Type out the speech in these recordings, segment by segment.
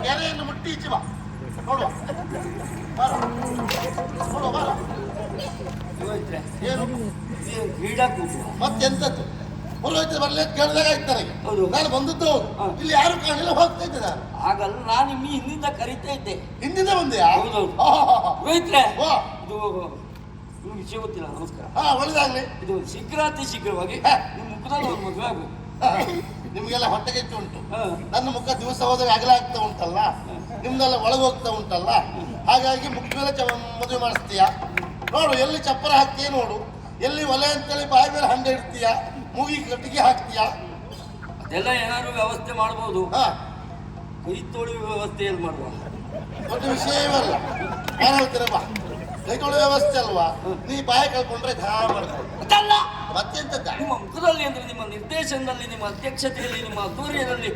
ಗೆರೆಯನ್ನು ಮುಟ್ಟಿ ಈಚೆ ಬಾ ನೋಡುವ. ನೋಡುವ ಬಾರ. ಏನು ಕ್ರೀಡಾಕೂಟ ಮತ್ತೆಂತದ್ದು ಪುರೋಹಿತರು ಬರ್ಲಿ ಅಂತ ಕೇಳಿದಾಗ ಆಯ್ತು ನನಗೆ. ಹೌದು. ನಾನು ಬಂದದ್ದು ಹೌದು. ಇಲ್ಲಿ ಯಾರು ಕಾಣಿಲ್ಲ, ಹೋಗ್ತಾ ಇದ್ದೆ ನಾನು. ಆಗಲ್ಲ, ನಾನು ನಿಮ್ಮ ಹಿಂದಿಂದ ಕರಿತಾ ಇದ್ದೆ. ಹಿಂದಿನ ಬಂದೆಯಾ? ಹೌದೌದು. ಪುರೋಹಿತ್ರೆ, ಇದು ನಿಮ್ಗೆ ವಿಷಯ ಗೊತ್ತಿಲ್ಲ. ನಮಸ್ಕಾರ. ಒಳ್ಳೆದಾಗ್ಲಿ. ಇದು ಶೀಘ್ರಾತಿ ಶೀಘ್ರವಾಗಿ ನಿಮ್ಮ ಮುಖದಲ್ಲಿ ಒಂದು ಮದುವೆ ಆಗು. ನಿಮ್ಗೆಲ್ಲ ಹೊಟ್ಟೆಗೆಚ್ಚು ಉಂಟು. ನನ್ನ ಮುಖ ದಿವಸ ಹೋದಾಗ ಅಗಲ ಆಗ್ತಾ ಉಂಟಲ್ಲ, ನಿಮ್ದೆಲ್ಲ ಒಳಗೆ ಹೋಗ್ತಾ ಉಂಟಲ್ಲ, ಹಾಗಾಗಿ ಮುಖ ಮೇಲೆ ಮದುವೆ ಮಾಡಿಸ್ತೀಯ. ನೋಡು, ಎಲ್ಲಿ ಚಪ್ಪರ ಹಾಕ್ತೀಯ ನೋಡು, ಎಲ್ಲಿ ಒಲೆ ಅಂತೇಳಿ ಬಾಯಿ ಮೇಲೆ ಹಂಡೆ ಇಡ್ತೀಯ, ಮೂಗಿ ಕಟ್ಟಿಗೆ ಹಾಕ್ತೀಯ. ಅದೆಲ್ಲ ಏನಾದ್ರು ವ್ಯವಸ್ಥೆ ಮಾಡ್ಬೋದು. ಕೈ ತೊಳೆಯುವ ವ್ಯವಸ್ಥೆ ಎಲ್ಲಿ ಮಾಡುವ? ದೊಡ್ಡ ವಿಷಯವಲ್ಲ. ಯಾರು ಹೇಳ್ತೀರ ಬಾ, ಕೈ ತೊಳೆಯುವ ವ್ಯವಸ್ಥೆ ಅಲ್ವಾ? ನೀ ಬಾಯಿ ಕಳ್ಕೊಂಡ್ರೆ ಧಾ ಮಾಡ್ತಾರೆ. ಅದಲ್ಲ, ಮತ್ತೆಂತದ್ದ? ನಿಮ್ಮ ಮುಖದಲ್ಲಿ ಅಂದ್ರೆ ನಿಮ್ಮ ನಿರ್ದೇಶನದಲ್ಲಿ, ನಿಮ್ಮ ಅಧ್ಯಕ್ಷತೆಯಲ್ಲಿ, ನಿಮ್ಮ ಅಧ್ವರ್ಯದಲ್ಲಿ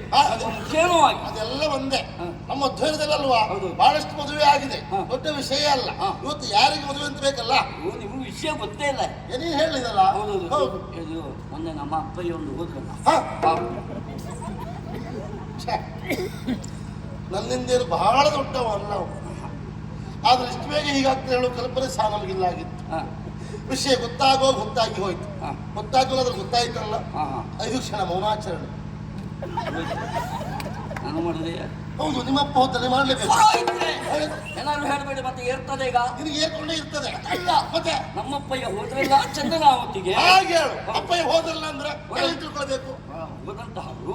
ಮುಖ್ಯನೂ ಆಗಿ ಅದೆಲ್ಲ ಒಂದೇ. ನಮ್ಮ ಅಧ್ವರ್ಯದಲ್ಲಲ್ವಾ ಬಹಳಷ್ಟು ಮದುವೆ ಆಗಿದೆ, ದೊಡ್ಡ ವಿಷಯ ಅಲ್ಲ. ಇವತ್ತು ಯಾರಿಗೆ ಮದುವೆ ಅಂತ ಬೇಕಲ್ಲ? ನಿಮ್ಗೆ ವಿಷಯ ಗೊತ್ತೇ ಇಲ್ಲ. ಏನೇನು ಹೇಳಿದಲ್ಲ? ಹೌದು. ಇದು ಮೊನ್ನೆ ನಮ್ಮ ಅಪ್ಪಯ್ಯ ಒಂದು ಹೋದ್ರಲ್ಲ, ನನ್ನಿಂದೇನು ಬಹಳ ದೊಡ್ಡವಲ್ಲ ನಾವು. ಆದ್ರೆ ಇಷ್ಟು ಬೇಗ ಹೀಗಾಗ್ತದೆ ಹೇಳೋ ಕಲ್ಪನೆ ಸಹ ನಮಗಿಲ್ಲ ಆಗಿತ್ತು. ವಿಷಯ ಗೊತ್ತಾಗಿ ಹೋಯ್ತು. ಗೊತ್ತಾಗೋದ್ರೆ ಗೊತ್ತಾಯ್ತಲ್ಲ, 5 ಕ್ಷಣ ಮೌನಾಚರಣೆ. ನಾನು ಮಾಡಿದೆ. ಹೌದು, ನಿಮ್ಮಪ್ಪ ಹೋದಲ್ಲಿ ಮಾಡ್ಲೇಬೇಕು. ಏನಾದ್ರು ಹೇಳಬೇಡಿ, ಮತ್ತೆ ಏರ್ತದೆ. ಈಗ ನಿನಗೆ ಏರ್ಕೊಂಡೇ ಇರ್ತದೆ. ಅಲ್ಲ, ಮತ್ತೆ ನಮ್ಮಪ್ಪಯ್ಯ ಹೋದ್ರಲ್ಲ ಚಂದನಾವತಿಗೆ. ಹಾಗೆ ಹೇಳು. ಅಪ್ಪಯ್ಯ ಹೋದಲ್ಲ ಅಂದ್ರೆ ತಿಳ್ಕೊಳ್ಬೇಕು. ಹೋದಂತಹವರು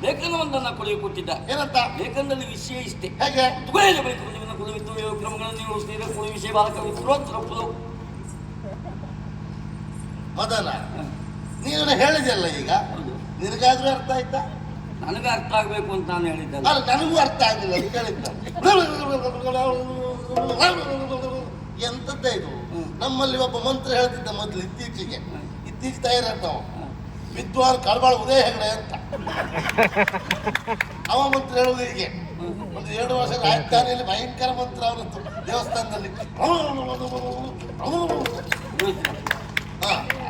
ಲೇಖನವೊಂದನ್ನ ಕೊಡುಗೆ ಕೊಟ್ಟಿದ್ದ. ಏನಂತ? ಲೇಖನದಲ್ಲಿ ವಿಷಯ ಇಷ್ಟೇ. ಹೇಗೆ ತುಗೊಳ್ಳಬೇಕು ನಿಮ್ಮನ್ನ ಕುಲವಿತ್ತು ಕ್ರಮಗಳನ್ನು ನೀವು ಕುಳು ವಿಷಯ ಬಾಲಕವಿತ್ತು ಮದನ, ನೀನು ಹೇಳಿದೆಯಲ್ಲ ಈಗ, ನಿನಗಾದ್ರೂ ಅರ್ಥ ಆಯ್ತಾ? ನನಗೆ ಅರ್ಥ ಆಗ್ಬೇಕು ಅಂತ ನಾನು ಹೇಳಿದ್ದಲ್ಲ. ಅಲ್ಲ, ನನಗೂ ಅರ್ಥ ಆಗಿಲ್ಲ. ಕೇಳಿದ್ದ ಎಂತದ್ದೇ ಇದು? ನಮ್ಮಲ್ಲಿ ಒಬ್ಬ ಮಂತ್ರ ಹೇಳ್ತಿದ್ದ ಮೊದಲು, ಇತ್ತೀಚೆಗೆ ತಯಾರಾಗ್ತಾವ ವಿದ್ವಾನ್ ಕಳಬಾಳ ಉದಯ ಹೆಗಡೆ ಅಂತ. ಅವ ಮಂತ್ರ ಹೇಳುವುದು ಹೀಗೆ. ಒಂದು 2 ವರ್ಷ ರಾಜಧಾನಿಯಲ್ಲಿ ಭಯಂಕರ ಮಂತ್ರ ಅವನದ್ದು, ದೇವಸ್ಥಾನದಲ್ಲಿ.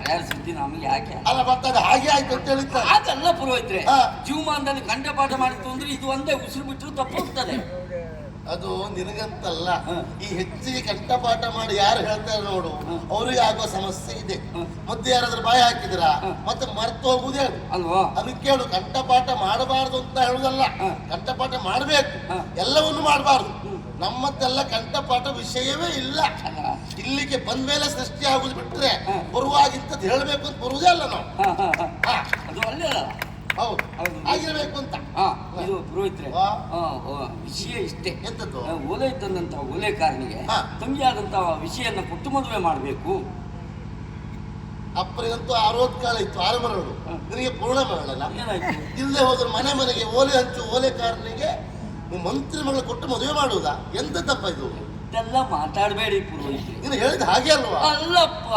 ಯಾರು ಸುದ್ದಿ ನಮಗೆ ಯಾಕೆ? ಅಲ್ಲ, ಮತ್ತೆ ಅದು ಹಾಗೆ ಆಯ್ತು ಅಂತ ಹೇಳಿದ್ದ. ಅದಲ್ಲ ಪುರೋಹಿತ್ರೆ, ಜೀವಮಾನದಲ್ಲಿ ಕಂಠಪಾಠ ಮಾಡಿತ್ತು ಅಂದ್ರೆ ಇದು ಒಂದೇ ಉಸಿರು ಬಿಟ್ಟರು ತಪ್ಪು ಹೋಗ್ತದೆ. ಅದು ನಿನಗಂತಲ್ಲ, ಈ ಹೆಚ್ಚಿಗೆ ಕಂಠಪಾಠ ಮಾಡಿ ಯಾರು ಹೇಳ್ತಾರೆ ನೋಡು, ಅವ್ರಿಗೆ ಆಗುವ ಸಮಸ್ಯೆ ಇದೆ. ಮಧ್ಯೆ ಯಾರಾದ್ರೂ ಬಾಯಿ ಹಾಕಿದ್ರ ಮತ್ತೆ ಮರ್ತು ಹೋಗುದೇ ಅಲ್ವಾ? ಅದಕ್ಕೆ ಹೇಳು, ಕಂಠಪಾಠ ಮಾಡಬಾರ್ದು ಅಂತ ಹೇಳುದಲ್ಲ, ಕಂಠಪಾಠ ಮಾಡಬೇಕು, ಎಲ್ಲವನ್ನು ಮಾಡಬಾರ್ದು. ನಮ್ಮದ್ದೆಲ್ಲ ಕಂಠಪಾಠ ವಿಷಯವೇ ಇಲ್ಲ. ಇಲ್ಲಿಗೆ ಬಂದ ಮೇಲೆ ಸೃಷ್ಟಿ ಆಗುದು ಬಿಟ್ರೆ ಬರುವಾಗಿಂತದ್ದು ಹೇಳಬೇಕು ಅಂತ ಬರುವುದೇ ಅಲ್ಲ ನಾವು. ಅದು ಒಳ್ಳೆಯಲ್ಲ. ಹೌದು, ಆಗಿರ್ಬೇಕು ಅಂತ. ಇದು ಪುರೋಹಿತ್ರೆ, ವಿಷಯ ಇಷ್ಟೇ. ಎಂತದ್ದು? ಓಲೆ ಇದ್ದಂತಹ ಓಲೆಕಾರನಿಗೆ ತಂಗಿಯಾದಂತಹ ವಿಷಯನ್ನ ಕೊಟ್ಟು ಮದುವೆ ಮಾಡಬೇಕು. ಅಪ್ಪನಿಗಂತೂ 60 ಕಾಲ ಇತ್ತು, 6 ಮರಳು. ನಿನಗೆ ಪೂರ್ಣ ಮಾಡಲ್ಲ. ಏನಾಯ್ತು? ಇಲ್ಲದೆ ಹೋದ್ರೆ ಮನೆಗೆ ಓಲೆ ಹಂಚು ಓಲೆಕಾರನಿಗೆ ಮಂತ್ರಿ ಮಗಳು ಕೊಟ್ಟು ಮದುವೆ ಮಾಡುವುದಾ? ಎಂತ ತಪ್ಪ ಇದು? ಇದೆಲ್ಲ ಮಾತಾಡಬೇಡಿ ಪುರೋಹಿತ್ರೆ. ನೀನು ಹೇಳಿದ ಹಾಗೆ ಅಲ್ವಾ? ಅಲ್ಲಪ್ಪ,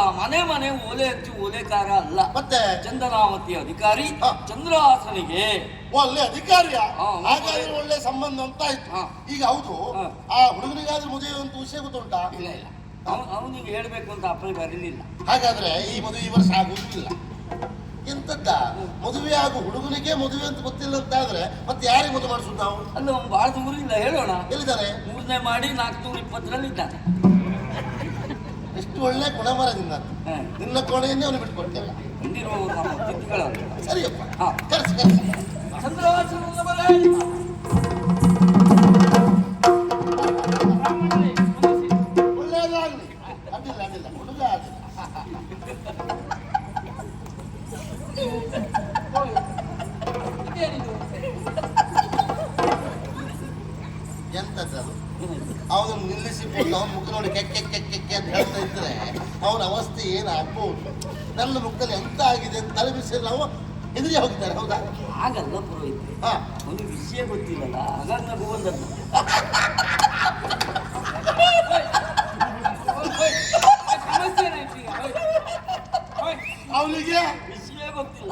ಮನೆ ಓಲೆ ಹಚ್ಚಿ ಓಲೆಕಾರ ಅಲ್ಲ, ಮತ್ತೆ ಚಂದನಾವತಿ ಅಧಿಕಾರಿ ಚಂದ್ರಹಾಸನಿಗೆ ಒಳ್ಳೆ ಅಧಿಕಾರಿಯ. ಹಾಗಾದ್ರೆ ಒಳ್ಳೆ ಸಂಬಂಧ ಅಂತ ಆಯ್ತು. ಈಗ ಹೌದು, ಆ ಹುಡುಗನಿಗಾದ್ರೂ ಮದುವೆ ಅಂತ ವಿಷಯ ಗೊತ್ತುಂಟಾ? ಇಲ್ಲ. ಅವನಿಗೆ ಹೇಳ್ಬೇಕು ಅಂತ ಅಪ್ಪ ಬರಲಿಲ್ಲ. ಹಾಗಾದ್ರೆ ಈ ಮದುವೆ ಈ ವರ್ಷ ಆಗುವುದಿಲ್ಲ. ಎಂತದ್ದ ಮದುವೆ ಆಗು ಹುಡುಗನಿಗೆ ಮದುವೆ ಅಂತ ಗೊತ್ತಿಲ್ಲ ಅಂತ ಆದ್ರೆ ಮತ್ತೆ ಯಾರಿಗೆ ಮದುವೆ ಮಾಡಿಸುದು ನಾವು? ಅಲ್ಲ, ಅವ್ನು ಬಹಳ ದೂರ ಇಲ್ಲ, ಹೇಳೋಣ. ಎಲ್ಲಿದ್ದಾರೆ? 3ನೇ ಮಾಡಿ 420 ಇದ್ದಾನೆ. ಎಷ್ಟು ಒಳ್ಳೆ ಗುಣಮರದಿಂದ ನಿನ್ನ ಕೋಣೆಯನ್ನೇ ಅವನು ಬಿಟ್ಕೊಡ್ತೇವೆ. ಹಿಂದಿರುವವರು ನಮ್ಮ ತಿಥಿಗಳವರು. ಸರಿಯಪ್ಪ, ಕರ್ಸಿ ಚಂದ್ರವಾಸನ ಒಳ್ಳೆಯದಾಗ್ಲಿ. ಅಡ್ಡಿಲ್ಲ, ಹುಡುಗ ಆಗಿಲ್ಲ. ಎಂತದ್ದು? ಅವನನ್ನು ನಿಲ್ಲಿಸಿಕೊಂಡು ಅವನ ಮುಖ ನೋಡಿ ಕೆಕ್ಕೆ ಅಂತ ಹೇಳ್ತಾ ಇದ್ರೆ ಅವನ ಅವಸ್ಥೆ ಏನಾಗ್ಬೋದು? ನನ್ನ ಮುಖದಲ್ಲಿ ಎಂತ ಆಗಿದೆ ಅಂತ ತಲೆಬಿಸಿ ನಾವು ಎದುರಿ ಹೋಗಿದ್ದಾರೆ. ಹೌದಾ? ಆಗಲ್ಲ ಪುರೋಹಿತ್ರೆ, ಅವನಿಗೆ ವಿಷಯ ಗೊತ್ತಿಲ್ಲಲ್ಲ, ಹಾಗಾಗಿ ನಗು ಬಂದದ್ದು. ಅವನಿಗೆ ವಿಷಯ ಗೊತ್ತಿಲ್ಲ.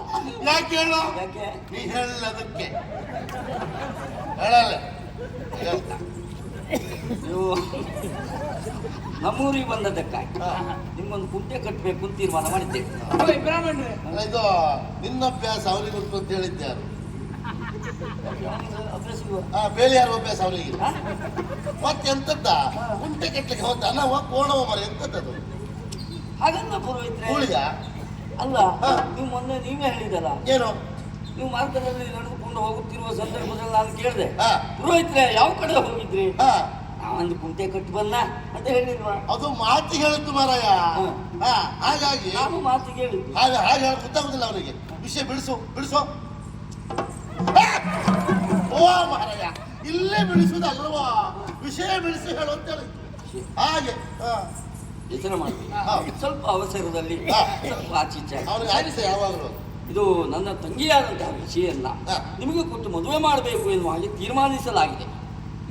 ಯಾಕೆ ಹೇಳು? ಯಾಕೆ ನೀ ಹೇಳದಕ್ಕೆ ಹೇಳಲ್ಲ. ನೀವು ನಮ್ಮೂರಿಗೆ ಬಂದದ್ದಕ್ಕಾಗಿ ನಿಮ್ಮೊಂದು ಕುಂಟೆ ಕಟ್ಟಬೇಕು ಅಂತ ತೀರ್ಮಾನ ಮಾಡಿದ್ದೇವೆ. ಇದು ನಿನ್ನ ಅಭ್ಯಾಸ ಅವನಿಗೆ ಗೊತ್ತು ಅಂತ ಹೇಳಿದ್ದೆ. ಅಭ್ಯಾಸ ಇಲ್ವಾ? ಬೇಲಿ ಯಾರು ಅಭ್ಯಾಸ ಅವರಿಗೆ ಮತ್ತೆಂತದ್ದ ಕುಂಟೆ ಕಟ್ಲಿಕ್ಕೆ ಹೋದ ನಾವು ಕೋಣವ ಮರ ಎಂತದ್ದು ಹಾಗಲ್ಲ ಪುರೋಹಿತ್ರೆ. ಕೂಳಿಯ ಅಲ್ಲ, ನೀವು ಮೊನ್ನೆ ನೀವೇ ಹೇಳಿದಲ್ಲ, ಏನು ನೀವು ಮಾರ್ಗದಲ್ಲಿ ನಡೆದುಕೊಂಡು ಹೋಗುತ್ತಿರುವ ಸಂದರ್ಭದಲ್ಲಿ ನಾನು ಕೇಳಿದೆ, ಪುರೋಹಿತ್ರೆ ಯಾವ ಕಡೆ ಹೋಗಿದ್ರಿ? ನಾವೊಂದು ಕುಂಟೆ ಕಟ್ಟು ಬಂದ ಅಂತ ಹೇಳಿಲ್ವಾ? ಅದು ಮಾತಿಗೆ ಹೇಳಿದ್ದು ಮಾರಾಯ. ಹಾಗಾಗಿ ನಾನು ಮಾತಿಗೆ ಹೇಳಿದ್ದು. ಹಾಗೆ ಹಾಗೆ ಹೇಳಿ ಗೊತ್ತಾಗುದಿಲ್ಲ ಅವನಿಗೆ. ವಿಷಯ ಬಿಡಿಸು ಬಿಡಿಸು. ಓ ಮಾರಾಯ, ಇಲ್ಲೇ ಬಿಡಿಸುವುದಲ್ವಾ, ವಿಷಯ ಬಿಡಿಸಿ ಹೇಳು ಅಂತ ಹೇಳಿ ಹಾಗೆ ಯೋಚನೆ ಮಾಡ್ತೀನಿ. ಸ್ವಲ್ಪ ಅವಸರದಲ್ಲಿ ಸ್ವಲ್ಪ ಆಚೀಚೆ ಅವನಿಗೆ ಆಚೆ ಯಾವಾಗಲೂ ಇದು ನನ್ನ ತಂಗಿಯಾದಂತಹ ವಿಷಯನ್ನ ನಿಮಗೆ ಕೊಟ್ಟು ಮದುವೆ ಮಾಡಬೇಕು ಎನ್ನುವ ಹಾಗೆ ತೀರ್ಮಾನಿಸಲಾಗಿದೆ.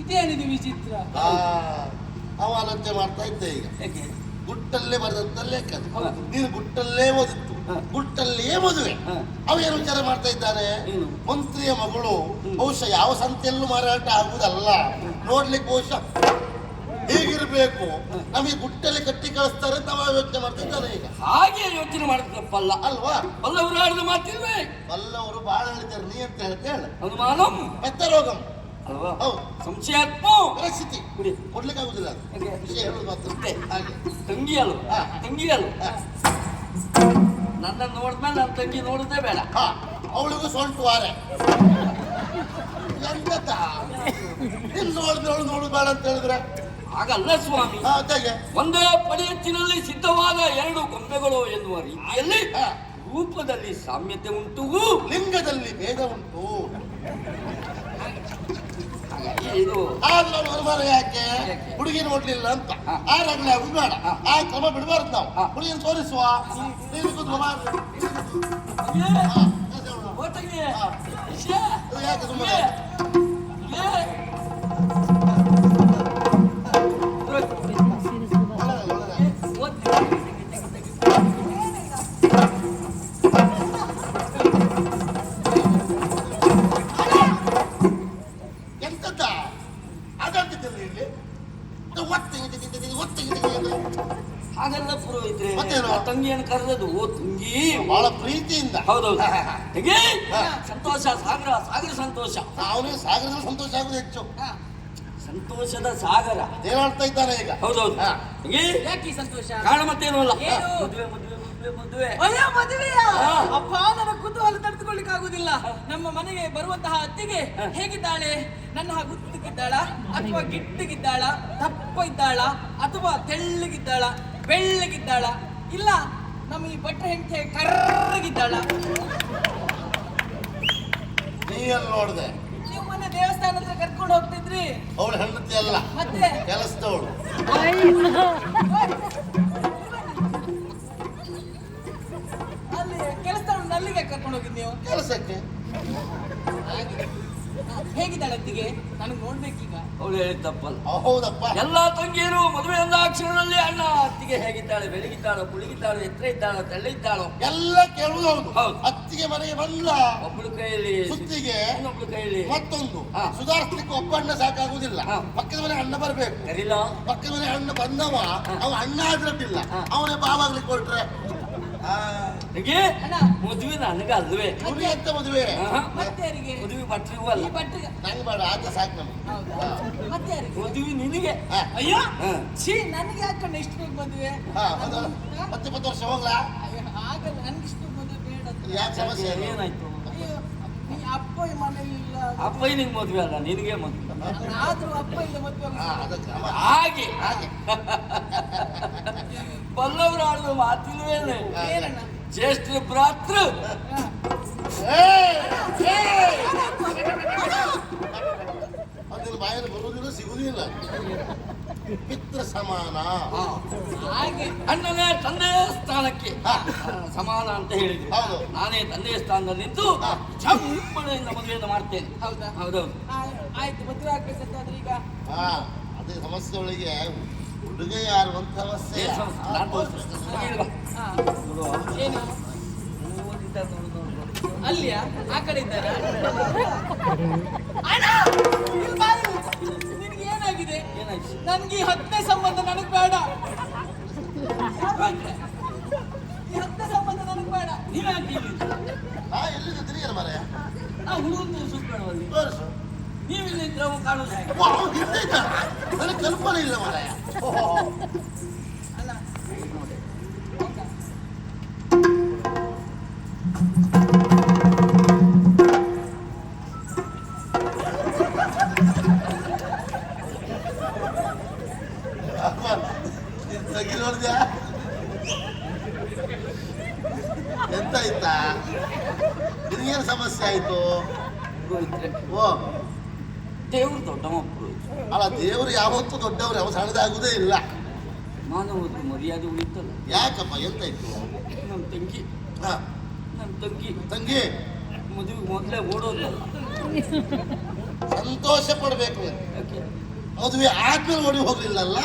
ಇದೇನಿದೆ ವಿಚಿತ್ರ? ಅವ ಆಲೋಚನೆ ಮಾಡ್ತಾ ಇದ್ದೆ ಈಗ. ಯಾಕೆ? ಗುಟ್ಟಲ್ಲೇ ಬರೆದಂತ ಲೇಖ. ನೀನು ಗುಟ್ಟಲ್ಲೇ ಓದಿತ್ತು, ಗುಟ್ಟಲ್ಲೇ ಮದುವೆ. ಅವೇನು ವಿಚಾರ ಮಾಡ್ತಾ ಇದ್ದಾನೆ, ಮಂತ್ರಿಯ ಮಗಳು ಬಹುಶಃ ಯಾವ ಸಂತೆಯಲ್ಲೂ ಮಾರಾಟ ಆಗುವುದಲ್ಲ, ನೋಡ್ಲಿಕ್ಕೆ ಬಹುಶಃ ಹೀಗಿರ್ಬೇಕು, ನಮಗೆ ಗುಟ್ಟಲ್ಲಿ ಕಟ್ಟಿ ಕಳಿಸ್ತಾರೆ ಅಂತ ಅವ ಯೋಚನೆ ಮಾಡ್ತಾ ಇದ್ದಾನೆ ಈಗ. ಹಾಗೆ ಯೋಚನೆ ಮಾಡಿದ್ರಪ್ಪಲ್ಲ ಅಲ್ವಾ? ಬಲ್ಲವರು ಆಡಿದ ಮಾತಿಲ್ವೇ? ಬಲ್ಲವರು ಬಾಳ ಹೇಳಿದ್ದಾರೆ, ನೀ ಅಂತ ಹೇಳ್ತಾ ಹೇಳ. ಅನುಮಾನಂ ಮೆತ್ತರೋಗಂ ಅಲ್ವಾ? ಹೌದು. ಸಂಶಯಾತ್ಮ ಪರಿಸ್ಥಿತಿ ಕುಡಿ ಕೊಡ್ಲಿಕ್ಕೆ ಆಗುದಿಲ್ಲ, ವಿಷಯ ಹೇಳುದು ಮಾತ್ರ ಹಾಗೆ. ತಂಗಿ ಅಲ್ವ? ತಂಗಿ ಅಲ್ವ? ನನ್ನ ನೋಡಿದ್ಮೇಲೆ ನನ್ನ ತಂಗಿ ನೋಡುದೇ ಬೇಡ. ಅವಳಿಗೂ ಸೊಂಟು ವಾರೆ ಎಂತದ ನಿನ್ ನೋಡಿದ್ರೆ ಅವಳು ನೋಡುದು ಬೇಡ ಅಂತ ಹೇಳಿದ್ರೆ ಹಾಗಲ್ಲ ಸ್ವಾಮಿ. ಅದಾಗೆ ಒಂದೇ ಪಡೆಯತ್ತಿನಲ್ಲಿ ಸಿದ್ಧವಾದ ಎರಡು ಗೊಂಬೆಗಳು ಎನ್ನುವ ರೀತಿಯಲ್ಲಿ ರೂಪದಲ್ಲಿ ಸಾಮ್ಯತೆ ಉಂಟು, ಲಿಂಗದಲ್ಲಿ ಭೇದ ಉಂಟು. ಇದು ಆದ್ರೆ ಅವನು ಅನುಮಾನ ಯಾಕೆ, ಹುಡುಗಿ ನೋಡ್ಲಿಲ್ಲ ಅಂತ ಆರಾಗ್ಲೇ ಆಗುದು ಬೇಡ, ಆ ಕ್ರಮ ಬಿಡಬಾರ್ದು ನಾವು. ಹುಡುಗಿನ ತೋರಿಸುವ ಯಾಕೆ ಸುಮ್ಮನೆ ಎಂತದ್ದ ಅದಂತಿದ್ದಿಲ್ಲ ಇಲ್ಲಿ ಹಾಗೆಲ್ಲ ಪುರೋಹಿತ್ರೆ. ಮತ್ತೇನು? ತಂಗಿಯನ್ನು ಕರೆದದು ಓ ತಂಗಿ ಬಹಳ ಪ್ರೀತಿಯಿಂದ. ಹೌದೌದು. ತಂಗಿ ಸಂತೋಷ, ಸಾಗರ ಸಾಗರ ಸಂತೋಷ. ಅವನಿಗೆ ಸಾಗರದಲ್ಲಿ ಸಂತೋಷ ಆಗುದು ಹೆಚ್ಚು, ಸಂತೋಷದ ಸಾಗರ ತೇಲಾಡ್ತಾ ಇದ್ದಾನೆ ಈಗ. ಹೌದೌದು. ತಂಗಿ ಯಾಕೆ ಸಂತೋಷ? ಕಾರಣ ಮತ್ತೇನು ಅಲ್ಲ, ಏನು? ಮದುವೆ ಮದುವೆ ಮದುವೆ ಮದುವೆ. ಅಯ್ಯೋ ಮದುವೆಯ ಅಪ್ಪ, ನನ್ನ ಕುತೂಹಲ ತಡೆದುಕೊಳ್ಳಿಕ್ಕೆ ಆಗುದಿಲ್ಲ. ನಮ್ಮ ಮನೆಗೆ ಬರುವಂತಹ ಅತ್ತಿಗೆ ಹೇಗಿದ್ದಾಳೆ? ನನ್ನ ಗುತ್ತಿಗಿದ್ದಾಳ ಅಥವಾ ಗಿಡ್ಡಗಿದ್ದಾಳ, ದಪ್ಪ ಇದ್ದಾಳ ಅಥವಾ ತೆಳ್ಳಗಿದ್ದಾಳ, ಬೆಳ್ಳಗಿದ್ದಾಳ, ಇಲ್ಲ ನಮ್ಮ ಈ ಭಟ್ರ ಹೆಂಡತಿ ಕರ್ರಗಿದ್ದಾಳ? ನೀ ಎಲ್ಲಿ ನೋಡ್ದೆ? ನೀವು ಮೊನ್ನೆ ದೇವಸ್ಥಾನ ಹತ್ರ ಕರ್ಕೊಂಡು ಹೋಗ್ತಿದ್ರಿ. ಅವಳು ಹೆಂಡತಿ ಅಲ್ಲ, ಮತ್ತೆ ಕೆಲಸದವಳು. ಅಲ್ಲಿ ಕೆಲಸದವಳು ಅಲ್ಲಿಗೆ ಕರ್ಕೊಂಡು ಹೋಗಿದ್ ನೀವು ಕೆಲಸಕ್ಕೆ. ಹೇಗಿದ್ದಾಳೆ ಅತ್ತಿಗೆ? ನನಗೆ ನೋಡ್ಬೇಕೀಗ. ಅವಳು ಹೇಳಿದ ತಪ್ಪಲ್ಲ. ಹೌದಪ್ಪ. ಎಲ್ಲಾ ತಂಗಿಯರು ಮದುವೆ ಅಂದ ಕ್ಷಣದಲ್ಲಿ ಅಣ್ಣ ಅತ್ತಿಗೆ ಹೇಗಿದ್ದಾಳೆ, ಬೆಳಗಿದ್ದಾಳೋ, ಕುಳಿಗಿದ್ದಾಳೋ, ಎತ್ತರ ಇದ್ದಾಳೋ, ತೆಳ್ಳ ಇದ್ದಾಳೋ ಎಲ್ಲ ಕೇಳುವುದು ಹೌದು. ಹೌದು. ಅತ್ತಿಗೆ ಮನೆಗೆ ಬಂದ ಒಬ್ಬಳು ಕೈಯಲ್ಲಿ ಸುತ್ತಿಗೆ, ಇನ್ನೊಬ್ಳು ಕೈಯಲ್ಲಿ ಮತ್ತೊಂದು ಸುಧಾರಿಸ್ಲಿಕ್ಕೆ ಒಬ್ಬ ಅಣ್ಣ ಸಾಕಾಗುದಿಲ್ಲ, ಪಕ್ಕದ ಮನೆ ಅಣ್ಣ ಬರ್ಬೇಕು. ಕರೀಲ ಪಕ್ಕದ ಮನೆ ಅಣ್ಣ ಬಂದವ, ಅವ ಅಣ್ಣ ಆದ್ರಡ್ಡಿಲ್ಲ, ಅವನೇ ಬಾವಾಗ್ಲಿಕ್ಕೆ ಕೊಟ್ರೆ ಮದುವೆ ನನಗೆ ಅಲ್ವೇ? ಹುಡುಗಿ ಅಂತ ಮದುವೆ. ಮತ್ತೆ ಯಾರಿಗೆ? ಮದುವೆ ಭಟ್ರಿಗೂ ಅಲ್ಲ, ಈ ಭಟ್ರಿಗೆ ನಂಗೆ ಬೇಡ, ಆದ್ರೆ ಸಾಕು ನಮ್ಗೆ. ಮತ್ತೆ ಯಾರಿಗೆ? ಮದುವೆ ನಿನಗೆ. ಅಯ್ಯೋ ಛೀ, ನನಗೆ ಯಾಕಂದ್ರೆ ಇಷ್ಟು ಬೇಗ ಮದುವೆ? ಮತ್ತೆ 20 ವರ್ಷ ಹೋಗ್ಲಾ? ಆಗಲ್ಲ, ನನ್ಗೆ ಇಷ್ಟು ಮದುವೆ ಬೇಡ. ಯಾಕೆ ಸಮಸ್ಯೆ? ಏನಾಯ್ತು? ಅಯ್ಯೋ, ನೀ ಅಪ್ಪ ಮನೇಲಿ ಇಲ್ಲ. ಅಪ್ಪ ನಿನ್ಗೆ ಮದುವೆ ಅಲ್ಲ, ನಿನಗೆ ಮದುವೆ. ಆದ್ರೂ ಅಪ್ಪ ಇಲ್ಲ ಮದುವೆ. ಅದಕ್ಕೆ ಹಾಗೆ ಹಾಗೆ ಬಲ್ಲವರು ಆಡುವ ಮಾತಿಲ್ವೇನೆ? ಏನಣ್ಣ? ಜ್ಯೇಷ್ಠ ಭ್ರಾತೃ. ಅದಿನ ಬಾಯಲ್ಲಿ ಬರುವುದಿಲ್ಲ, ಸಿಗುವುದಿಲ್ಲ. ಪಿತೃ ಸಮಾನ. ಹಾಗೆ ಅಣ್ಣನೇ ತಂದೆಯ ಸ್ಥಾನಕ್ಕೆ ಸಮಾನ ಅಂತ ಹೇಳಿದ್ರು. ಹೌದು. ನಾನೇ ತಂದೆಯ ಸ್ಥಾನದಲ್ಲಿ ನಿಂತು ಚಪ್ಪಣೆಯಿಂದ ಮದುವೆಯನ್ನು ಮಾಡ್ತೇನೆ. ಹೌದಾ? ಹೌದೌದು. ಆಯ್ತು, ಮದುವೆ ಆಗ್ಬೇಕಂತಾದ್ರೆ ಈಗ ಅದೇ ಸಮಸ್ಯೆ ಒಳಗೆ ಹುಡುಗ ಯಾರು ಅಂತ ಸಮಸ್ಯೆ. ಏನ್ ಸಮಸ್ಯೆ? ನಾನ್ ತೋರಿಸ್ತೀನಿ. ಇಲ್ಲಿ ಬಾ. ನೋಡು. ಏನು ಓದಿದ್ದ ನೋಡು, ನೋಡು, ನೋಡು. ಅಲ್ಲಿಯಾ? ಆ ಕಡೆ ಇದ್ದಾರಾ? ನಿನಗೆ ಏನಾಗಿದೆ? ಏನಾಯ್ತು? ನನ್ಗೆ ಈ 10ನೇ ಸಂಬಂಧ ನನಗೆ ಬೇಡ. ಈ 10ನೇ ಸಂಬಂಧ ನನಗೆ ಬೇಡ. ನೀವ್ಯಾಕೆ ಇಲ್ಲಿ? ಎಲ್ಲಿದ್ದ ತಿರುಗಿಲ್ಲ ಮರ ಹುಡುಗನ ತೋರಿಸೋದು ಬೇಡವಲ್ಲಿ. ತೋರಿಸು. ಇದ್ರೆ ಅವ ಕಾಣುದು ಹೇಗೆ? ಓ, ಅವ್ನು ಹಿಂದೆ ಇದ್ದಾನ? ನನಗೆ ಕಲ್ಪನೆ ಇಲ್ಲ ಮಾರಾಯ. ಅಲ್ಲ ತಗಿ ನೋಡಿದ್ಯಾ ಎಂತ ಆಯ್ತಾ? ನಿನಗೇನು ಸಮಸ್ಯೆ ಆಯ್ತು? ಪುರೋಹಿತ್ರೆ, ಓ ದೇವ್ರು ದೊಡ್ಡವ ಪುರೋಹಿತ್ರೆ. ಅಲ್ಲ, ದೇವರು ಯಾವತ್ತೂ ದೊಡ್ಡವರು, ಯಾವ ಸಣ್ಣದಾಗುದೇ ಇಲ್ಲ. ಮಾನವದ ಮರ್ಯಾದೆ ಉಳಿತಲ್ಲ. ಯಾಕಪ್ಪ, ಎಂತಾಯ್ತು? ನಮ್ಮ ತಂಗಿ ಹಾ, ನಮ್ಮ ತಂಗಿ ಮದುವೆಗೆ ಮೊದಲೇ ಓಡೋದಲ್ಲ. ಸಂತೋಷ ಪಡ್ಬೇಕು ನೀನು. ಯಾಕೆ? ಮದುವೆ ಆದ್ಮೇಲೆ ಓಡಿ ಹೋಗ್ಲಿಲ್ಲಲ್ಲ.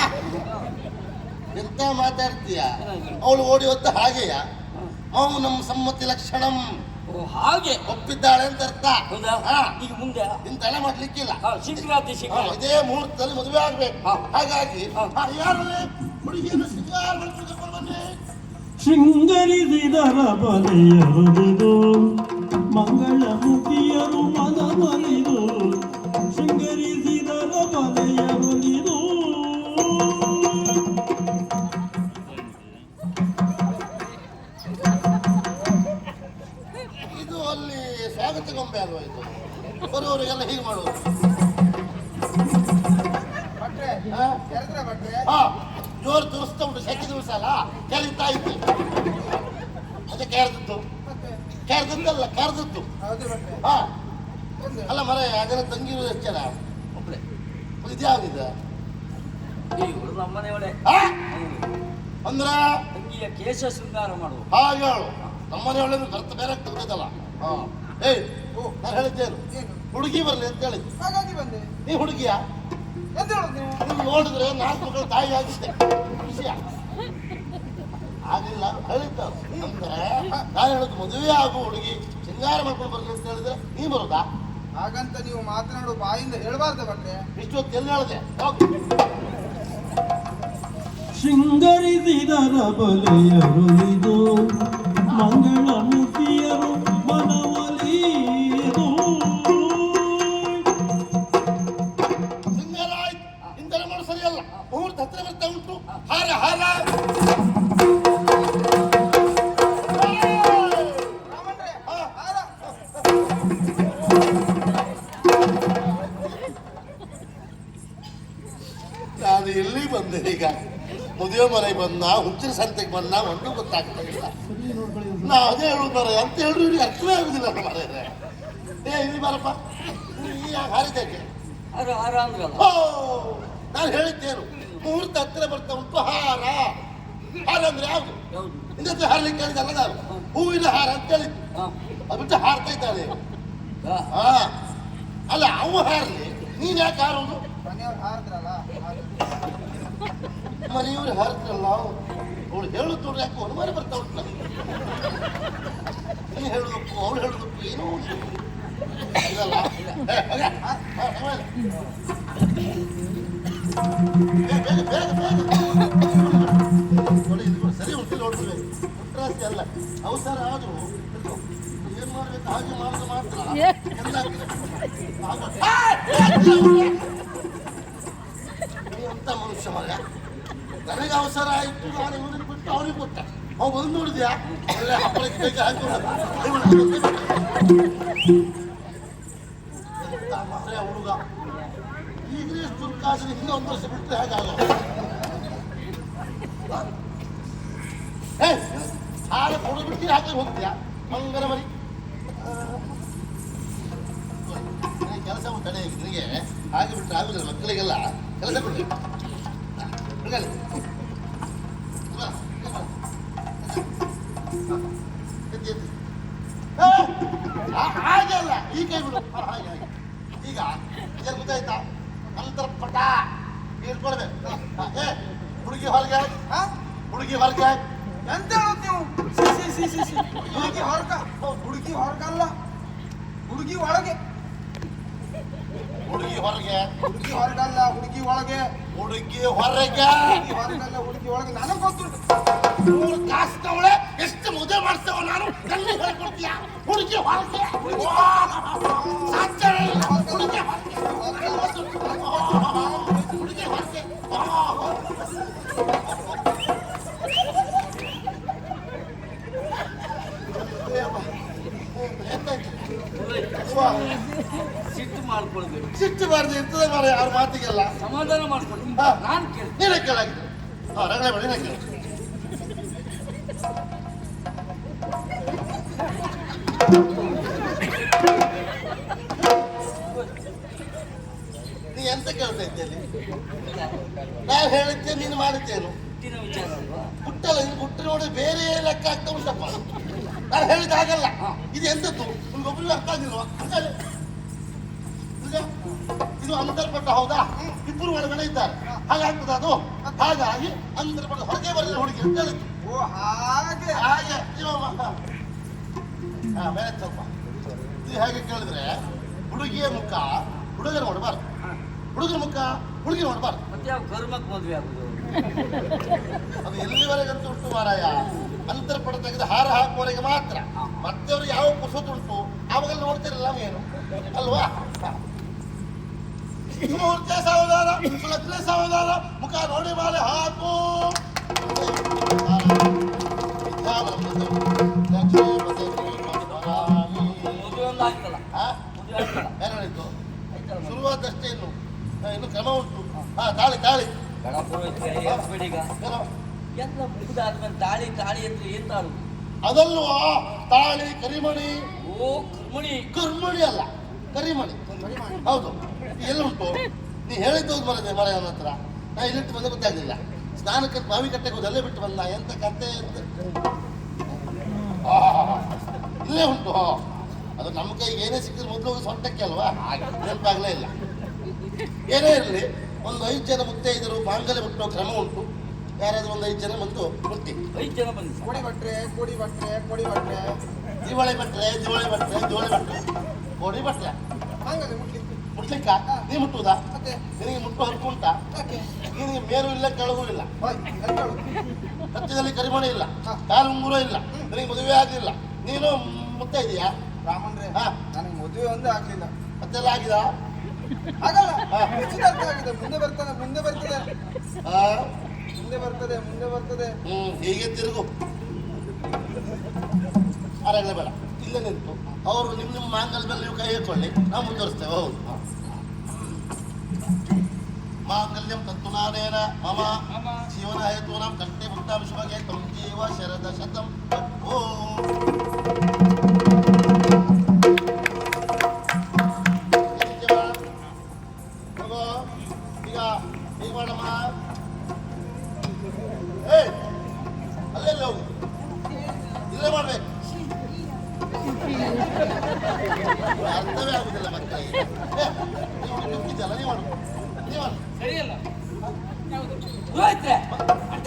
ಎಂತ ಮಾತಾಡ್ತೀಯ? ಏನಾಯ್ತು? ಅವಳು ಓಡಿ ಹೋದ ಹಾಗೆಯ? ಮೌನಂ ಸಮ್ಮತಿ ಲಕ್ಷಣಂ. ಓ ಹಾಗೆ ಒಪ್ಪಿದ್ದಾಳೆ ಅಂತ ಅರ್ಥ. ಹೌದಾ? ಹಾ. ಈಗ ಮುಂದೆ ಇಂತೆಲ್ಲ ಮಾಡ್ಲಿಕ್ಕಿಲ್ಲ. ಶೀಘ್ರಾತಿ ಶೀಘ್ರ ಇದೇ ಮುಹೂರ್ತದಲ್ಲಿ ಮದುವೆ ಆಗ್ಬೇಕು. ಹಾ. ಹಾಗಾಗಿ ಹಾ. ಯಾರು ಹುಡುಗಿಯನ್ನು ಶೃಂಗಾರ ಮಾಡ್ಕೊಂಡು ಬನ್ನಿ. ಶೃಂಗರಿಸಿದರ ಬಲೆಯರುವುದು ಮಂಗಳ ಮುಖಿಯರು ಮನಮರಿದು ಶೃಂಗರಿಸಿದರ ಬಲೆಯರುವುದು. ಇದು ಅಲ್ಲಿ ಸ್ವಾಗತ ಗೊಂಬೆ ಅಲ್ವಾ ಇದು? ಬರುವವರಿಗೆಲ್ಲ ಹೀಗೆ ಮಾಡುವುದು. ಹಾ? ಹಾ, ಜೋರು ತುರಿಸ್ತಾ ಉಂಟು. ಸೆಕೆ ದಿವಸ ಅಲ್ಲ, ಕೆರಿತಾ ಇತ್ತು. ಅದೇ ಕೆರೆದದ್ದಲ್ಲ, ಕರೆದದ್ದು. ಹಾ, ಅಲ್ಲ ಮರೆ, ಅದನ್ನ ತಂಗಿರು ಎಚ್ಚರ ಒಬ್ಬಳೆ ಇದ್ಯಾವ್ದಿದೆ? ಇವರು ನಮ್ಮನೆ ಒಳ್ಳೆ ಅಂದ್ರ ತಂಗಿಯ ಕೇಶ ಶೃಂಗಾರ ಮಾಡುವ ಹಾಗೆ ಹೇಳು. ನಮ್ಮನೆ ಒಳ್ಳೆ ಕರ್ತ ಬೇರೆ ಆಗ್ತದಲ್ಲ. ಹಾ, ಏಯ್ ನಾನು ಹೇಳಿದ್ದೇನು? ಹುಡುಗಿ ಬರ್ಲಿ ಅಂತ ಹೇಳಿ. ಹಾಗಾಗಿ ಬಂದೆ. ನೀ ಹುಡುಗಿಯ? ಎಂತ ಹೇಳೋದು ನೀವು? ನೀವು ನೋಡಿದ್ರೆ 4 ಮಕ್ಕಳ ತಾಯಿ ಆಗಿದ್ದೆ ವಿಷಯ ಆಗಿಲ್ಲ ಹೇಳಿದ್ದ. ಅಂದ್ರೆ ನಾನು ಹೇಳುದು, ಮದುವೆ ಆಗು ಹುಡುಗಿ ಶೃಂಗಾರ ಮಾಡ್ಕೊಂಡು ಬರ್ಲಿ ಅಂತ ಹೇಳಿದ್ರೆ ನೀ ಬರುದಾ? ಹಾಗಂತ ನೀವು ಮಾತನಾಡುವ ಬಾಯಿಂದ ಹೇಳಬಾರ್ದು ಭಟ್ರೆ. ಇಷ್ಟೊತ್ತು ಎಲ್ಲಿ ಹೇಳಿದೆ? ಶೃಂಗರಿಸಿದರ ಬಲೆಯರುವುದು ಮಂಗಳ ಮುಖಿಯರು ಮನವಲಿದು. ಶೃಂಗಾರ ಆಯ್ತು, ಇಂತೆಲ್ಲ ಮಾಡು ಸರಿಯಲ್ಲ. ಮುಹೂರ್ತ ಹತ್ರ ಬರ್ತಾ ಉಂಟು. ಹಾರ ಹಾರ ನಾನು ಎಲ್ಲಿ ಬಂದೆ ಈಗ? ಮದುವೆ ಮನೆಗೆ ಬಂದ, ಹುಚ್ಚಿನ ಸಂತೆಗೆ ಬಂದ, ಒಂದು ಗೊತ್ತಾಗ್ತಾ ಇಲ್ಲ. ನಾ ಅದೇ ಹೇಳುದು ಮರ ಅಂತ ಹೇಳಿದ್ರು ಇವ್ರಿಗೆ ಅರ್ಥವೇ ಆಗುದಿಲ್ಲ ಮರ. ಏ ಇಲ್ಲಿ ಬಾರಪ್ಪ, ಈ ಹಾರಿದ್ದಕ್ಕೆ ಹಾರ ಅಂದ್ರಲ್ಲ. ಓ, ನಾನು ಹೇಳಿದ್ದೇನು? ಮುಹೂರ್ತ ಹತ್ತಿರ ಬರ್ತಾ ಉಂಟು. ಹಾರ ಹಾರ ಅಂದ್ರೆ ಯಾವುದು? ಯಾವುದು? ಹಿಂದೆ ಹಾರ್ಲಿಕ್ಕೆ ಹೇಳಿದಲ್ಲ ನಾನು, ಹೂವಿನ ಹಾರ ಅಂತ ಹೇಳಿದ್ದು. ಹಾ. ಅದು ಬಿಟ್ಟು ಹಾರ್ತಾ ಇದ್ದಾಳೆ. ಹಾ. ಹಾ, ಅಲ್ಲ ಅವು ಹಾರ್ಲಿ, ನೀನ್ ಯಾಕೆ ಹಾರೋದು? ಮನೆಯವ್ರು ಹಾರಿದ್ರಲ್ಲ ಮನೆಯವ್ರು ಹಾರಿದ್ರಲ್ಲ, ಅವಳು ಹೇಳುದು ನೋಡ್ರಿ, ಯಾಕೆ ಅನುಮಾನ ಬರ್ತಾ ಉಂಟು ನನಗೆ. ನೀನು ಹೇಳುದಕ್ಕೂ ಅವಳು ಹೇಳುದಕ್ಕೂ ಏನೋ ಒಂದು ಇದಲ್ಲ. ಏ, ಹೋಗೆ. ಹಾ, ಆಮೇಲೆ. ಬೇಗ ಬೇಗ ಬೇಗ ನೋಡಿ, ಇದು ಸರಿ ಉಂಟು ನೋಡ್ತೀವಿ. ಉಂಟ್ರಾಸ್ತಿ ಅಲ್ಲ, ಅವಸರ ಆದ್ರೂ ಏನ್ ಮಾಡ್ಬೇಕು ಹಾಗೆ ಮಾಡಿದ್ರೆ ಮಾತ್ರ ಎಂದಾಗ್ತದೆ. ಎಂತ ಮನುಷ್ಯ ಮಗ, ನನಗೆ ಅವಸರ ಆಯ್ತು, ನಾನು ಇವನಿಗೆ ಬಿಟ್ಟು ಅವನಿಗೆ ಕೊಟ್ಟ. ಅವ್ ಬಂದು ನೋಡಿದ್ಯಾ, ಒಳ್ಳೆ ಹಬ್ಬಕ್ಕೆ ಬೇಗ ಹಾಕೊಂಡು ಎಂತ ಮಾರ್ರೆ ಹುಡುಗ. ಈಗಲೇ ಚುರುಕಾದ್ರೆ ಇನ್ನೂ 1 ವರ್ಷ ಬಿಟ್ಟರೆ ಹೇಗಾಗ? ಹಾಗೆ ಕೊಡು ಬಿಟ್ಟು ಹಾಕಿ ಹೋಗ್ತೀಯಾ ಮಂಗನ ಮರಿ? ಕೆಲಸ ಉಂಟನೆ ನಿನಗೆ, ಹಾಗೆ ಬಿಟ್ಟರೆ ಆಗುದಿಲ್ಲ. ಮಕ್ಕಳಿಗೆಲ್ಲ ಕೆಲಸ ಕೊಡಿ. ಹಾಗೆ ಅಲ್ಲ, ಈ ಕೈ ಬಿಡು. ಹಾಗೆ ಹಾಗೆ. ಈಗ ಏನು ಗೊತ್ತಾಯ್ತಾ? ಅಂತರ್ಪಟ ಇಟ್ಕೊಳ್ಬೇಕು. ಏ ಹುಡುಗಿ ಹೊರಗೆ, ಹುಡುಗಿ ಹೊರಗೆ ಎಂತ ಹೇಳೋದು ನೀವು? ಹುಡುಗಿ ಹೊರಗ, ಹುಡುಗಿ ಹೊರಗಲ್ಲ, ಹುಡುಗಿ ಒಳಗೆ. ಹುಡುಗಿ ಹೊರಗೆ, ಹುಡುಗಿ ಹೊರಗಲ್ಲ, ಹುಡುಗಿ ಒಳಗೆ. ಹುಡುಗಿ ಹೊರಗೆ, ಹುಡುಗಿ ಹೊರಗಲ್ಲ, ಹುಡುಗಿ ಒಳಗೆ. ನನಗೆ ಗೊತ್ತುಂಟು. 3 ಕಾಸು ತಗೊಳ್ಳೆ, ಎಷ್ಟು ಮದುವೆ ಮಾಡ್ತೇವ ನಾನು ಎಲ್ಲಿ ಹೇಳ್ಕೊಡ್ತೀಯ? ಹುಡುಗಿ ಹೊರಗೆ, ಸಾಧ್ಯ ಇಲ್ಲ. ಹುಡುಗಿ ಹೊರಗೆ. ಸಿಟ್ಟು ಬಾರ್ದು ಇರ್ತದೆ ಮಾರ ಅವ್ರ ಮಾತಿಗೆಲ್ಲ. ಸಮಾಧಾನ ಮಾಡ್ಕೊಳ್ಳಿ. ಹಾ. ನಾನು ಕೇಳಿ ನೀನೇ ಕೇಳಾಗಿದೆ. ರಗಳೆ ಬೇಡ, ನೀನೇ ಕೇಳು. ನೀ ಎಂತ ಕೇಳ್ತಾ ಇದ್ದೇನೆ? ನಾವು ಹೇಳಿದ್ದೆ ನೀನು ಮಾಡಿದ್ದೇನು? ಹುಟ್ಟಿನ ವಿಚಾರ ಅಲ್ವಾ? ಹುಟ್ಟಲ್ಲ, ನೀನು ಹುಟ್ಟು ನೋಡಿ ಬೇರೆ ಲೆಕ್ಕ ಆಗ್ತಾ ಉಂಟಪ್ಪ. ನಾನು ಹೇಳಿದ ಹಾಗಲ್ಲ. ಇದು ಎಂತದ್ದು ನಿಮ್ಗೊಬ್ಬರಿಗೆ ಅರ್ಥ ಆಗಿಲ್ವಾ? ಇದು ಅಂತರ್ಪಟ್ಟ ಹೌದಾ? ಇಬ್ಬರು ಒಳಗಡೆ ಇದ್ದಾರೆ, ಹಾಗಾಗ್ತದ ಅದು? ಹಾಗಾಗಿ ಅಂತರ್ಪಟ್ಟ ಹೊರಗೆ ಬರಲಿಲ್ಲ ಹುಡುಗಿ ಅಂತ ಹೇಳಿದ್ದು. ಓ ಹಾಗೆ ಹಾಗೆ ಬೇರೆ ಸ್ವಲ್ಪ ಇದು ಹೇಗೆ ಕೇಳಿದ್ರೆ, ಹುಡುಗಿಯ ಮುಖ ಹುಡುಗರು ನೋಡಬಾರ್ದು, ಹುಡುಗರ ಮುಖ ಹುಡುಗಿ ನೋಡಬಾರ್ದು. ಮತ್ತೆ ಯಾವ ಕರ್ಮಕ್ಕೆ ಮದುವೆ ಆಗುದು? ಅದು ಎಲ್ಲಿವರೆಗಂತೂ ಉಂಟು ಮಾರಾಯ. ಅಂತರ್ಪಡ ತೆಗೆದು ಹಾರ ಹಾಕುವವರೆಗೆ ಮಾತ್ರ. ಮತ್ತೆ ಅವ್ರಿಗೆ ಯಾವ ಕುಸುತ್ತುಂಟು ಆವಾಗೆಲ್ಲ ನೋಡ್ತಿರಲ್ಲ ಏನು ಅಲ್ವಾ? ಸುಮೂರ್ತಿ ಸಹೋದರ, ಸುಲಗ್ನ ಸಹೋದರ, ಮುಖ ನೋಡಿ ಮಾಲೆ ಹಾಕು. ಮದುವೆ ಒಂದು ಆಯ್ತಲ್ಲ, ಮದುವೆ ಆಯ್ತಲ್ಲ, ಏನಿತ್ತು ಆಯ್ತಲ್ಲ ಮದುವೆ. ಶುರುವಾದಷ್ಟೇ ಇನ್ನು ಕ್ರಮ ಉಂಟು. ತಾಳಿ ತಾಳಿ ಗಣ ಪುರೋಹಿತರೆ ಹೇಳ್ಬೇಡೀಗ. ಏನೋ ಎಂತ ಮುಗಿದಾದ್ಮೇಲೆ ತಾಳಿ ತಾಳಿ ಅಂದ್ರೆ ಏನ್ ತಾಳು? ಅದಲ್ವಾ ತಾಳಿ ಕರಿಮಣಿ. ಓ ಕರ್ಮಣಿ. ಕರ್ಮಣಿ ಅಲ್ಲ, ಕರಿಮಣಿ. ಹೌದು. ಎಲ್ಲ ಉಂಟು? ನೀ ಹೇಳಿದ್ದು ಮರ ಅವನ ಹತ್ರ. ನಾ ಇಲ್ಲಿಟ್ಟು ಬಂದ ಗೊತ್ತಾಗ್ಲಿಲ್ಲ. ಸ್ನಾನಕ್ಕೆ ಬಾವಿ ಕಟ್ಟೆಗೆ ಹೋದ, ಅಲ್ಲೇ ಬಿಟ್ಟು ಬಂದ. ಎಂತ ಕತೆ ಅಂತ ಇಲ್ಲೇ ಉಂಟು. ಅದು ನಮ್ಮ ಕೈಗೆ ಏನೇ ಸಿಕ್ಕಿದ್ರೆ ಮೊದಲು ಹೋಗಿ ಸೊಂಟಕ್ಕೆ ಅಲ್ವಾ? ನೆನಪಾಗ್ಲೇ ಇಲ್ಲ. ಏನೇ ಇರಲಿ, ಒಂದು 5 ಜನ ಮುತ್ತೈದರು ಮಾಂಗಲ್ಯ ಮುಟ್ಟೋ ಕ್ರಮ ಉಂಟು. ಯಾರಾದ್ರೂ ಒಂದು 5 ಜನ ಬಂದು ಮುಟ್ಟಿ. 5 ಜನ ಬಂದಿ. ಕೊಡಿ ಭಟ್ರೆ ಕೊಡಿ ಭಟ್ರೆ ಕೊಡಿ ಭಟ್ರೆ ದಿವಾಳಿ ಭಟ್ರೆ, ದಿವಾಳಿ ಭಟ್ರೆ, ದಿವಾಳಿ ಭಟ್ರೆ, ಕೋಡಿ ಭಟ್ರೆ. ಹಂಗಲ್ಲ ಮುಟ್ಲಿಕ್ಕೆ ಮುಟ್ಲಿಕ್ಕ ನೀ ಮುಟ್ಟುವುದಾ? ಮತ್ತೆ ನಿನಗೆ ಮುಟ್ಟು ಹಕ್ಕು ಉಂಟಾ? ಯಾಕೆ ನಿನಗೆ ಮೇರು ಇಲ್ಲ, ಕೆಳಗೂ ಇಲ್ಲ, ಹೋಯ್ ಎಲ್ಗಳು ಕತ್ತಿನಲ್ಲಿ ಕರಿಮಣಿ ಇಲ್ಲ, ಕಾಲು ಉಂಗುರ ಇಲ್ಲ, ನಿನಗೆ ಮದುವೆ ಆಗಲಿಲ್ಲ. ನೀನು ಮುತ್ತ ಇದೆಯಾ? ರಾಮನ್ರೆ ಹಾ. ನನಗೆ ಮದುವೆ ಒಂದೇ ಆಗ್ಲಿಲ್ಲ. ಮತ್ತೆಲ್ಲ ಆಗಿದ? ಆಗಲ್ಲ ಹಾ. ನಿಶ್ಚಿತಾರ್ಥ ಆಗಿದೆ. ಮುಂದೆ ಬರ್ತದೆ ಮುಂದೆ ಬರ್ತದೆ ಆ? ಮುಂದೆ ಬರ್ತದೆ ಮುಂದೆ ಬರ್ತದೆ. ಹೀಗೆ ತಿರುಗು. ಅರಗಳೆ ಬೇಡ, ಇಲ್ಲೇ ನಿಂತು ಅವರು ನಿಮ್ಮ ಮಾಂಗಲ್ಯದಲ್ಲಿ ನೀವು ಕೈ ಹಾಕೊಳ್ಳಿ, ನಾವು ಮುಂದುವರಿಸ್ತೇವೆ. ಹೌದು. ಮಾಂಗಲ್ಯಂ ತತ್ತುನಾನೇನ ಮಮ ಜೀವನ ಹೇತೂನಾಂ ಕಂಠೆ ಮುಕ್ತಾಂ ಶುಭಗೆ ತ್ವಂ ಜೀವ ಶರದ ಶತಂ. ಈಗ ಈಗ ಮಾಡಮ್ಮ. ಅಲ್ಲೆಲ್ಲ ಹೋಗು, ಇಲ್ಲೇ ಮಾಡ್ಬೇಕು. ಅರ್ಥವೇ ಆಗುದಿಲ್ಲ ಮಕ್ಕಳಿಗೆ. ನೀವು ನೀವು ಮಾಡು, ನೀವು ಮಾಡು. ಸರಿಯಲ್ಲ ಯಾವುದು? ಪುರೋಹಿತ್ರೆ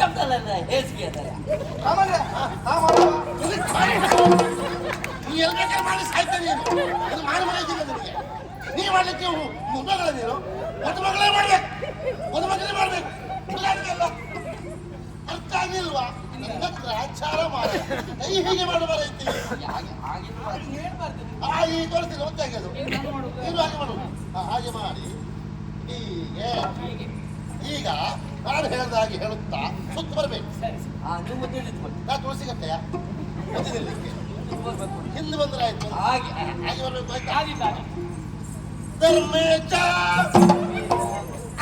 ಅಡ್ಡಲ್ಲ ಹೇಸಿಗೆ ಅದಲ್ಲ. ರಾಮನ್ರೆ ಹಾ ಮಾಡುವ. ನೀ ಎಲ್ಲಿ ಬೇಕಾದ್ರೆ ಮಾಡಿ ಸಾಯ್ತಾ ನೀನು. ಅದು ಮಾಡಿ ಮಾಡಿದ್ದಿಲ್ಲ ನಿನಗೆ. ನೀ ಮಾಡ್ಲಿಕ್ಕೆ ಮದುಮಗಳ ನೀನು ಮದುಮಗಳೇ ಮಾಡ್ಬೇಕು, ಮದುಮಗಳೇ ಮಾಡ್ಬೇಕು. ಇಲ್ಲ ಅರ್ಥ ಆಗಿಲ್ವಾ? ನನ್ನ ಗ್ರಾಚಾರ ಮಾಡ ಕೈ ಹೀಗೆ ಮಾಡು ಬರೈತಿ. ಹಾಗೆ ತೋರಿಸ್ತೀನಿ ಗೊತ್ತಾಗಿ ಅದು. ನೀನು ಹಾಗೆ ಮಾಡು. ಹಾಗೆ ಮಾಡಿ ಹೀಗೆ. ಈಗ ನಾನು ಹೇಳ್ದ ಹಾಗೆ ಹೇಳುತ್ತಾ ಸುತ್ತ ಬರಬೇಕು. ನೀವು ಮದುವೆ ನಿಂತ್ಕೊಳ್ಳಿ. ನಾ ತುಳಸಿ ಕಟ್ಟೆಯ ಮಧ್ಯದಲ್ಲಿಕ್ಕೆ ಹಿಂದೆ ಬಂದ್ರೆ ಆಯ್ತು. ಹಾಗೆ ಹಾಗೆ ಬರಬೇಕು. ಆಯ್ತಾ? ಆಗಿದ್ದ ಧರ್ಮೇಚ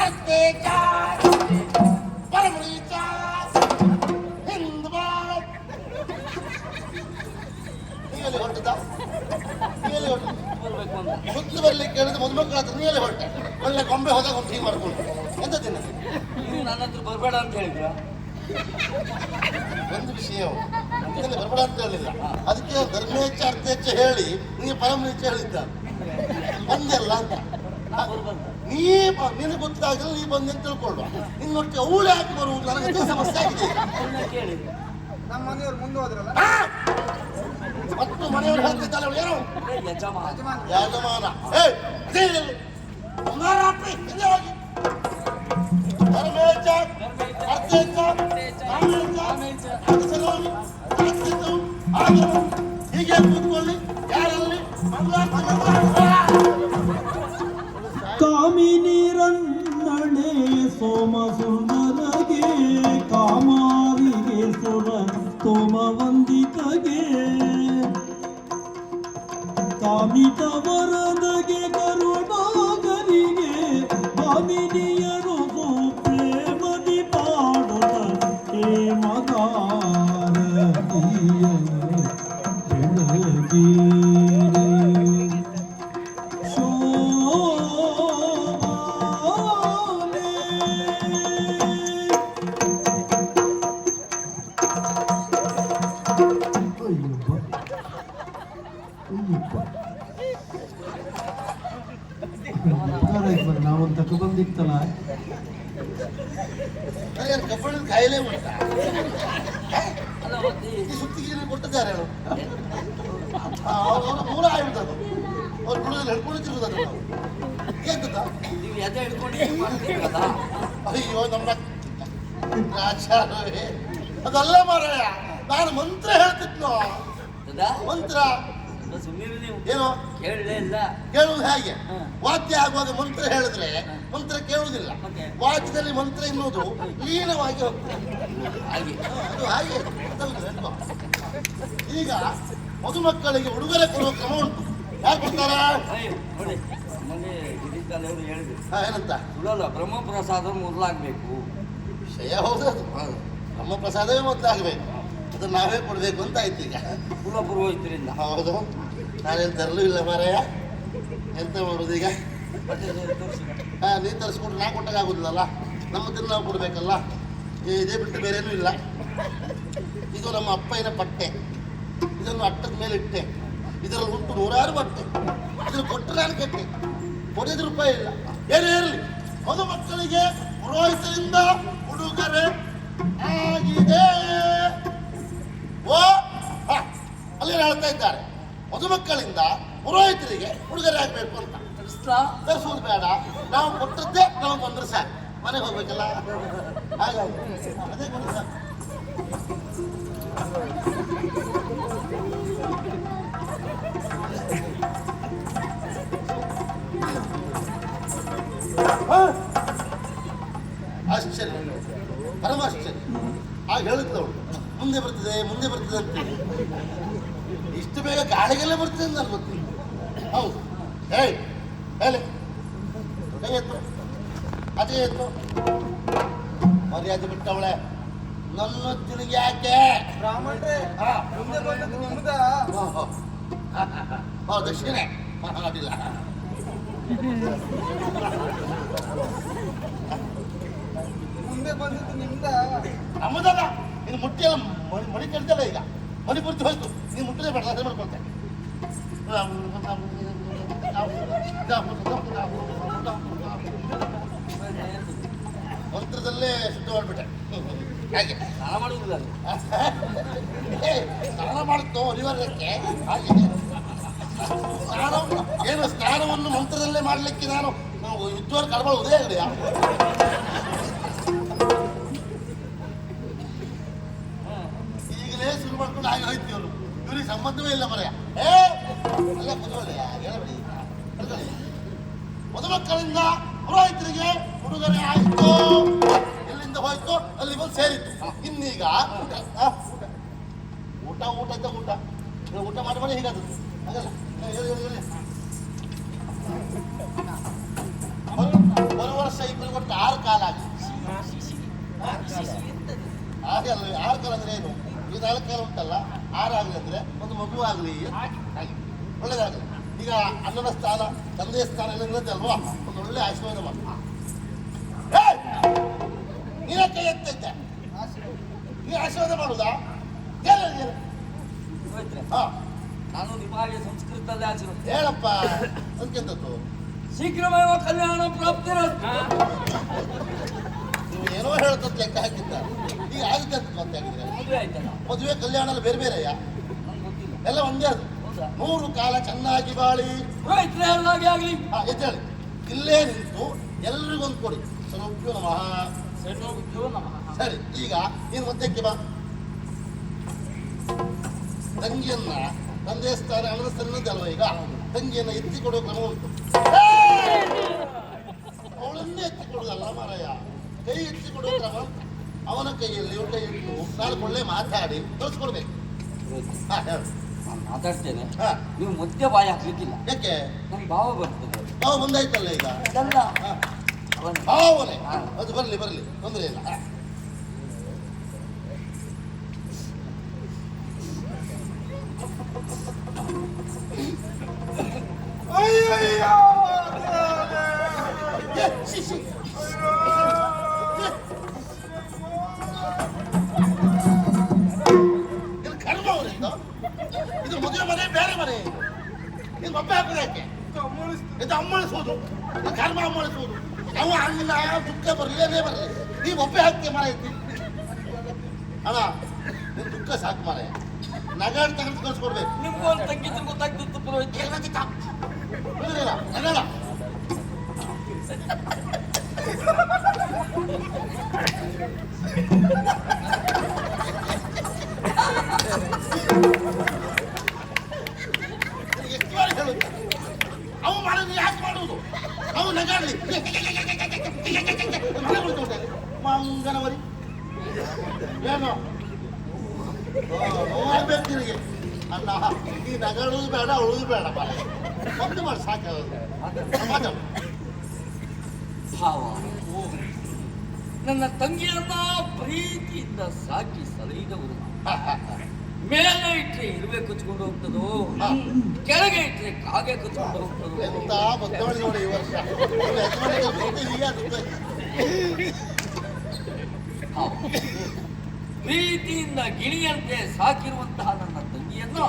ಅರ್ಥೇಚ ಪರಮರೀಚ ಹಿಂದ್ ಬಾಳ್. ನೀವೆಲ್ಲಿ ಹೊರಟಿದ್ದ? ನೀವೆಲ್ಲಿ ಹೊರಟಿದ್ದ? ಬರ್ಬೇಕು ಅಂತ. ಸುತ್ತು ಬರ್ಲಿಕ್ಕೆ ಹೇಳಿದ್ರೆ ಮದುಮಕ್ಕಳ ಹತ್ರ ನೀವೆಲ್ಲಿ ಹೊರಟೆ? ಒಳ್ಳೆ ಗೊಂಬೆ ಹೋದಾಗ ಒಂದು ಟೀ ಮಾಡ್ಕೊಂಡು ಎಂತ ತಿನ್ನ. ನೀವು ನನ್ನ ಹತ್ರ ಬರಬೇಡ ಅಂತ ಹೇಳಿದ್ರ? ಒಂದು ವಿಷಯ ಬರಬೇಡ ಅಂತ ಹೇಳಿಲ್ಲ. ಅದಕ್ಕೆ ಧರ್ಮೇಚ್ಛ ಅರ್ಥೇಚ್ಛ ಹೇಳಿ ನೀವು ಪರಮರೀಚ ಹೇಳಿದ್ದ ಬಂದೆಲ್ಲ ಅಂತ. ನಿನಗೆ ಗೊತ್ತಾಗಲ್ಲ, ನೀ ಬಂದೆ ಅಂತ ತಿಳ್ಕೊಳ್ವಾ. ಇನ್ನೊಟ್ಟಿಗೆ ಅವಳು ಯಾಕೆ ಬರುವುದು? ನನಗೆ ಅದೇ ಸಮಸ್ಯೆ ಆಗಿದೆ. ಕೇಳಿ ನಮ್ಮ ಮನೆಯವ್ರು ಮುಂದೆ ಹೋದ್ರಲ್ಲ. ಮತ್ತು ಮನೆಯವರು ಹೇಳ್ತಿದ್ದಲ್ಲ ಅವಳು ಏನು ಯಜಮಾನ ಯಜಮಾನ. ಅದೇ ಇಲ್ಲಿ ಕುಮಾರಾತ್ರಿ ಹಿಂದೆ ಹೋಗಿ ಧರ್ಮೇಚ್ಛ ಅರ್ಥೇಚ್ಛ ಕಾಮೇಚ್ಛ ಅರ್ಥಸಲೋನಿ ಅರ್ಥಿತು ಹಾಗೆ ಹೀಗೆ ಕೂತ್ಕೊಳ್ಳಿ. ಯಾರಲ್ಲಿ ಕಾಮಿನಿರನ್ನಣೆ ಸೋಮ ಸುಂದರಗೆ ಕಾಮಾರಿಗೆ ಸುರ ತೋಮ ವಂದಿತಗೆ ಕಾಮಿತ ವರದಗೆ ಕರುಣಾಗರಿಗೆ ಕಾಮಿನಿಯರು ಪ್ರೇಮದಿ ಪಾಡುತ್ತ ಹೇಮಗಾರತಿಯ ಬೆಳಗಿ ನಾವೊಂದು ತಕ ಬಂದಿತ್ತಲ್ಲ ನನಗೆ ಕಬ್ಬಣದ ಕಾಯಿಲೆ ಉಂಟ ಅಲ್ಲ ಮತ್ತೆ ಈ ಸುತ್ತಿಗೆ ಕೊಟ್ಟಿದ್ದಾರೆ ಅವರು ಅವರ ಮೂಲ ಆಗಿಬಿಟ್ಟದು ಅವ್ರು ಕುಡಿದಲ್ಲಿ ಹಿಡ್ಕೊಂಡಿರ್ಬೋದು ಅದು ನಾವು ಕೇಳ್ತದ ನೀವು ಎದೆ ಹಿಡ್ಕೊಂಡು ಇದು ಮಾಡ್ತೀರಲ್ಲ ಅಯ್ಯೋ ನಮ್ಮ ಆಚಾರವೇ ಅದಲ್ಲ ಮಾರಾಯ ನಾನು ಮಂತ್ರ ಹೇಳ್ತಿದ್ನೋ ಹೌದಾ? ಮಂತ್ರ ಸುಮ್ಮನೆ ನೀವು ಏನು ಕೇಳಲೇ ಇಲ್ಲ. ಕೇಳುವುದು ಹೇಗೆ ಹ. ವಾದ್ಯ ಆಗುವಾಗ ಮಂತ್ರ ಹೇಳಿದ್ರೆ ಮಂತ್ರ ಕೇಳುವುದಿಲ್ಲ ಮತ್ತೆ? ವಾದ್ಯದಲ್ಲಿ ಮಂತ್ರ ಎನ್ನುವುದು ಲೀನವಾಗಿ ಹೋಗ್ತದೆ ಹಾಗೆ ಅದು ಹಾಗೆ ಗೊತ್ತಲ್ವೇ ಅಲ್ವಾ? ಈಗ ಮದುಮಕ್ಕಳಿಗೆ ಉಡುಗೊರೆ ಕೊಡುವ ಕ್ರಮ ಉಂಟು ಯಾರು ಕೊಡ್ತಾರ ಅಯ್ಯೋ ನೋಡಿ ನಮ್ಮಲ್ಲಿ ಗಿರಿಕಾಲ ಅವರು ಹೇಳಿದ್ರು ಏನಂತ ಸುಳ್ಳಲ್ಲ ಬ್ರಹ್ಮಪ್ರಸಾದ ಮೊದಲಾಗಬೇಕು. ವಿಷಯ ಹೌದದು ನಮ್ಮ ಪ್ರಸಾದವೇ ಮೊದಲಾಗಬೇಕು ಅದನ್ನು ನಾವೇ ಕೊಡಬೇಕು ಅಂತ ಆಯ್ತು ಈಗ ಕುಲ ಪುರೋಹಿತರಿಂದ ಹೌದು ನಾನೇನು ತರಲೂ ಇಲ್ಲ ಮಾರಾಯ ಎಂತ ಮಾಡೋದು ಈಗ ನೀನು ತರಿಸ್ಕೊಂಡ್ರೆ ನಾ ಕೊಟ್ಟಾಗ ಆಗುದಿಲ್ಲಲ್ಲ ನಮ್ಮದನ್ನು ನಾವು ಕೊಡಬೇಕಲ್ಲ ಇದೇ ಬಿಟ್ಟು ಬೇರೇನೂ ಇಲ್ಲ ಇದು ನಮ್ಮ ಅಪ್ಪಯ್ಯನ ಪಟ್ಟೆ ಇದನ್ನು ಅಟ್ಟದ ಮೇಲೆ ಇಟ್ಟೆ ಇದರಲ್ಲಿ ಉಂಟು 100 ಬಟ್ಟೆ ಇದನ್ನು ಕೊಟ್ಟು ನಾನು ಕೆಟ್ಟೆ ಕೊಡೋದು ರೂಪಾಯಿ ಇಲ್ಲ ಏನೇ ಇರಲಿ ಮದುಮಕ್ಕಳಿಗೆ ಪುರೋಹಿತರಿಂದ ಉಡುಗೊರೆ ಆಗಿದೆ ಓ ಅಲ್ಲಿ ಹೇಳ್ತಾ ಇದ್ದಾರೆ ಮದುಮಕ್ಕಳಿಂದ ಪುರೋಹಿತರಿಗೆ ಉಡುಗೊರೆ ಆಗಬೇಕು ಅಂತ ತರಿಸೋದು ಬೇಡ ನಾವು ಕೊಟ್ಟದ್ದೇ ನಾವು ಬಂದ್ರೆ ಸಾಕು ಮನೆಗೆ ಹೋಗ್ಬೇಕಲ್ಲ ಹಾಗಾಗಿ ಅದೇ ಕೊಡಿ ಸಾಕು ಆಶ್ಚರ್ಯ ಪರಮ ಆಶ್ಚರ್ಯ ಆಗ ಹೇಳಿದ್ದವಳು ಮುಂದೆ ಬರ್ತದೆ ಅಂತ ಇಷ್ಟು ಬೇಗ ಗಾಳಿಗೆಲ್ಲ ಬರ್ತದೆ ಅಂತ ನನಗೆ ಗೊತ್ತಿಲ್ಲ ಹೌದು ಹೇಳಿ ಹೇಳಿ ಕೈ ಎತ್ತು ಅದೇ ಎತ್ತು ಮರ್ಯಾದೆ ಬಿಟ್ಟವಳೆ ನನ್ನ ತಿರುಗಿ ಯಾಕೆ ಬ್ರಾಹ್ಮಣರೇ ಹಾ ಮುಂದೆ ಬಂದದ್ದು ನಿಮ್ದ ದಕ್ಷಿಣೆ ಮಾಡಿಲ್ಲ ಮುಂದೆ ಬಂದದ್ದು ನಿಮ್ದ ನಮ್ಮದಲ್ಲ ನೀನು ಮುಟ್ಟಿಯಲ್ಲ ಮಣಿ ಕಡ್ದಲ್ಲ ಈಗ ಮಣಿಪುರ್ತಿ ಹೋಯ್ತು ನೀನು ಮುಟ್ಟಲೇ ಬೇಡ ಅದೇ ಮಾಡ್ಕೊಳ್ತೆ ಮಂತ್ರದಲ್ಲೇ ಶುದ್ಧ ಮಾಡ್ಬಿಟ್ಟೆ ಹಾಗೆ ಸ್ನಾನ ಮಾಡುವುದಿಲ್ಲ ಅದು. ಸ್ನಾನ ಮಾಡುತ್ತೋ ಅನಿವಾರ್ಯಕ್ಕೆ ಹಾಗೆ ಸ್ನಾನ ಏನು ಸ್ನಾನವನ್ನು ಮಂತ್ರದಲ್ಲೇ ಮಾಡಲಿಕ್ಕೆ ನಾನು ಯುದ್ಧವನ್ನು ಕಳ್ಕೊಳ್ಳುವುದೇ ಇದೆಯಾ ಈಗಲೇ ಶುರು ಮಾಡ್ಕೊಂಡು ಹಾಗೆ ಹೋಯ್ತು ಇವರು ಇವ್ರಿಗೆ ಸಂಬಂಧವೇ ಇಲ್ಲ ಮರೆಯ ಅಲ್ಲ ಕುದುರೆ ಹೇಳಬೇಡಿ ಮದುಮಕ್ಕಳಿಂದ ಪುರೋಹಿತರಿಗೆ ಉಡುಗೊರೆ ಆಯಿತು ಎಲ್ಲಿಂದ ಹೋಯ್ತು ಅಲ್ಲಿ ಬಂದು ಸೇರಿತ್ತು ಇನ್ನೀಗ ಊಟ ಊಟ ಮಾಡಿ ಹೀಗಾದದ್ದು ಹಾಗಲ್ಲ ಒಂದು ವರ್ಷ ಇಬ್ಬರು ಕೊಟ್ಟು 6 ಕಾಲ ಆಗಿ ಹಾಗಲ್ಲ 6 ಕಾಲ ಅಂದ್ರೆ ಏನು ಈಗ 4 ಕಾಲ ಉಂಟಲ್ಲ 6 ಆಗಲಿ ಅಂದ್ರೆ ಒಂದು ಮಗು ಆಗಲಿ ಹಾಗೆ ಒಳ್ಳೇದಾಗಲಿ ಈಗ ಅಣ್ಣನ ಸ್ಥಾನ ತಂದೆಯ ಸ್ಥಾನ ಎಲ್ಲ ಇರುತ್ತಲ್ವಾ ಒಂದು ಒಳ್ಳೆ ಆಶೀರ್ವಾದ ಮಾಡಿ ನೀನೇ ಕೈ ಎತ್ತೈತೆ ನೀ ಆಶೀರ್ವಾದ ಮಾಡುದಾ ಹೋಯ್ತ್ರೆ ಹಾ ನಾನು ನಿಮ್ಮ ಹಾಗೆ ಸಂಸ್ಕೃತದಲ್ಲಿ ಆಚರಣೆ ಹೇಳಪ್ಪ ಅದಕ್ಕೆಂತದ್ದು ಶೀಘ್ರಮೇವ ಕಲ್ಯಾಣ ಪ್ರಾಪ್ತಿರಸ್ತು. ನೀವು ಏನೋ ಹೇಳ್ತದ್ದು ಲೆಕ್ಕ ಹಾಕಿದ್ದಾರೆ ಈಗ ಆಗುತ್ತೆ ಅಂತ ಮತ್ತೆ ಹಾಕಿದ್ರೆ ಮದುವೆ ಆಯ್ತಲ್ಲ ಮದುವೆ ಕಲ್ಯಾಣ ಎಲ್ಲ ಬೇರೆ ಬೇರೆಯ ನಂಗೆ ಗೊತ್ತಿಲ್ಲ. ಎಲ್ಲ ಒಂದೇ ಅದು ಹೌದಾ? 100 ಕಾಲ ಚೆನ್ನಾಗಿ ಬಾಳಿ ಪುರೋಹಿತರೆ ಹಾಗೆ ಆಗಲಿ. ಎದ್ದೇಳಿ ಇಲ್ಲೇ ನಿಂತು ಎಲ್ರಿಗೊಂದು ಕೊಡಿ ಸರ್ವಭ್ಯೋ ನಮಃ ಸರ್ವಭ್ಯೋ ನಮಃ. ಸರಿ ಈಗ ನೀನು ಮಧ್ಯಕ್ಕೆ ಬಾ ತಂಗಿಯನ್ನ ತಂದೆಯ ಸ್ಥಾನ ಅಣ್ಣನ ಸ್ಥಾನದ ಅಲ್ವ ಈಗ ತಂಗಿಯನ್ನ ಎತ್ತಿ ಕೊಡುವ ಕ್ರಮ ಉಂಟು ಅವಳನ್ನೇ ಎತ್ತಿ ಕೊಡುದಲ್ಲ ಮಾರಾಯ ಕೈ ಎತ್ತಿ ಕೊಡುವ ಕ್ರಮ ಅಂತ ಅವನ ಕೈಯಲ್ಲಿ ಇವ್ರ ಕೈ ಇಟ್ಟು 4 ಒಳ್ಳೆ ಮಾತಾಡಿ ತೋರಿಸ್ಕೊಡ್ಬೇಕು ಹಾ ಹೇಳು ನಾನು ಮಾತಾಡ್ತೇನೆ, ಹಾ ನೀವು ಮಧ್ಯ ಬಾಯಿ ಹಾಕ್ಲಿಕ್ಕಿಲ್ಲ. ಯಾಕೆ ನನ್ ಭಾವ ಬರ್ತದೆ. ನಾವು ಬಂದಾಯ್ತಲ್ಲ ಈಗ ಅದಲ್ಲ, ಹಾ ಭಾವನೆ ಅದು ಬರಲಿ ಬರಲಿ, ತೊಂದರೆ ಇಲ್ಲ. ಅಯ್ಯಯ್ಯೋ ಇದು ಕರ್ಮ ಅವರಿಂದ. ಇದು ಮದುವೆ ಮನೆ ಬೇರೆ ಮನೆ. ಇದು ಒಬ್ಬ ಹಾಕೋದಕ್ಕೆ ಇದು ಅಮ್ಮಳಿಸೋದು, ಇದು ಕರ್ಮ ಅಮ್ಮಳಿಸೋದು. ನಾವು ಅಣ್ಣ ದುಃಖ ಬರಲೇನೇ ಬರಲಿ, ನೀವು ಒಬ್ಬೆ ಹಾಕ್ತೀಯ ಮರ ಐತಿ ಅಣ್ಣ. ನಿನ್ ದುಃಖ ಸಾಕು ಮರ, ನಗಾಡ್ ತೆಗೆದು ಕಳ್ಸ್ಕೊಡ್ಬೇಕು. ನಿಮ್ಗೊಂದು ತಗ್ಗಿದ್ರು ಗೊತ್ತಾಗ್ತಿತ್ತು ಪುರೋಹಿತ್ರೆ. ನಗಾಡ ಎಷ್ಟು ಬಾರಿ ಹೇಳುತ್ತೆ, ಅವು ಮಾಡೋದು ಯಾಕೆ ಮಾಡುವುದು? ಅವು ನಗಾಡ್ಲಿ ಮಂಗನವರಿ ಏನು ನೋಡ್ಬೇಕು ನಿನಗೆ ಅಣ್ಣ. ಈ ನಗಾಡುವುದು ಬೇಡ, ಉಳುವುದು ಬೇಡ, ಬರ ಒಂದು ಮಾಡಿ ಸಾಕಾಗ ಭಾವ, ನನ್ನ ತಂಗಿಯನ್ನ ಪ್ರೀತಿಯಿಂದ ಸಾಕಿ ಸಲಹಿದವರು. ಮೇಲೆ ಇಟ್ಟರೆ ಇರುವೆ ಕಚ್ಕೊಂಡು ಹೋಗ್ತದೋ, ಕೆಳಗೆ ಇಟ್ಟರೆ ಕಾಗೆ ಕಚ್ಕೊಂಡು ಹೋಗ್ತದೋ. ಎಂತ ಬದಲಾವಣೆ ನೋಡಿ ಈ ವರ್ಷ. ಪ್ರೀತಿಯಿಂದ ಗಿಣಿಯಂತೆ ಸಾಕಿರುವಂತಹ ನನ್ನ ತಂಗಿಯನ್ನು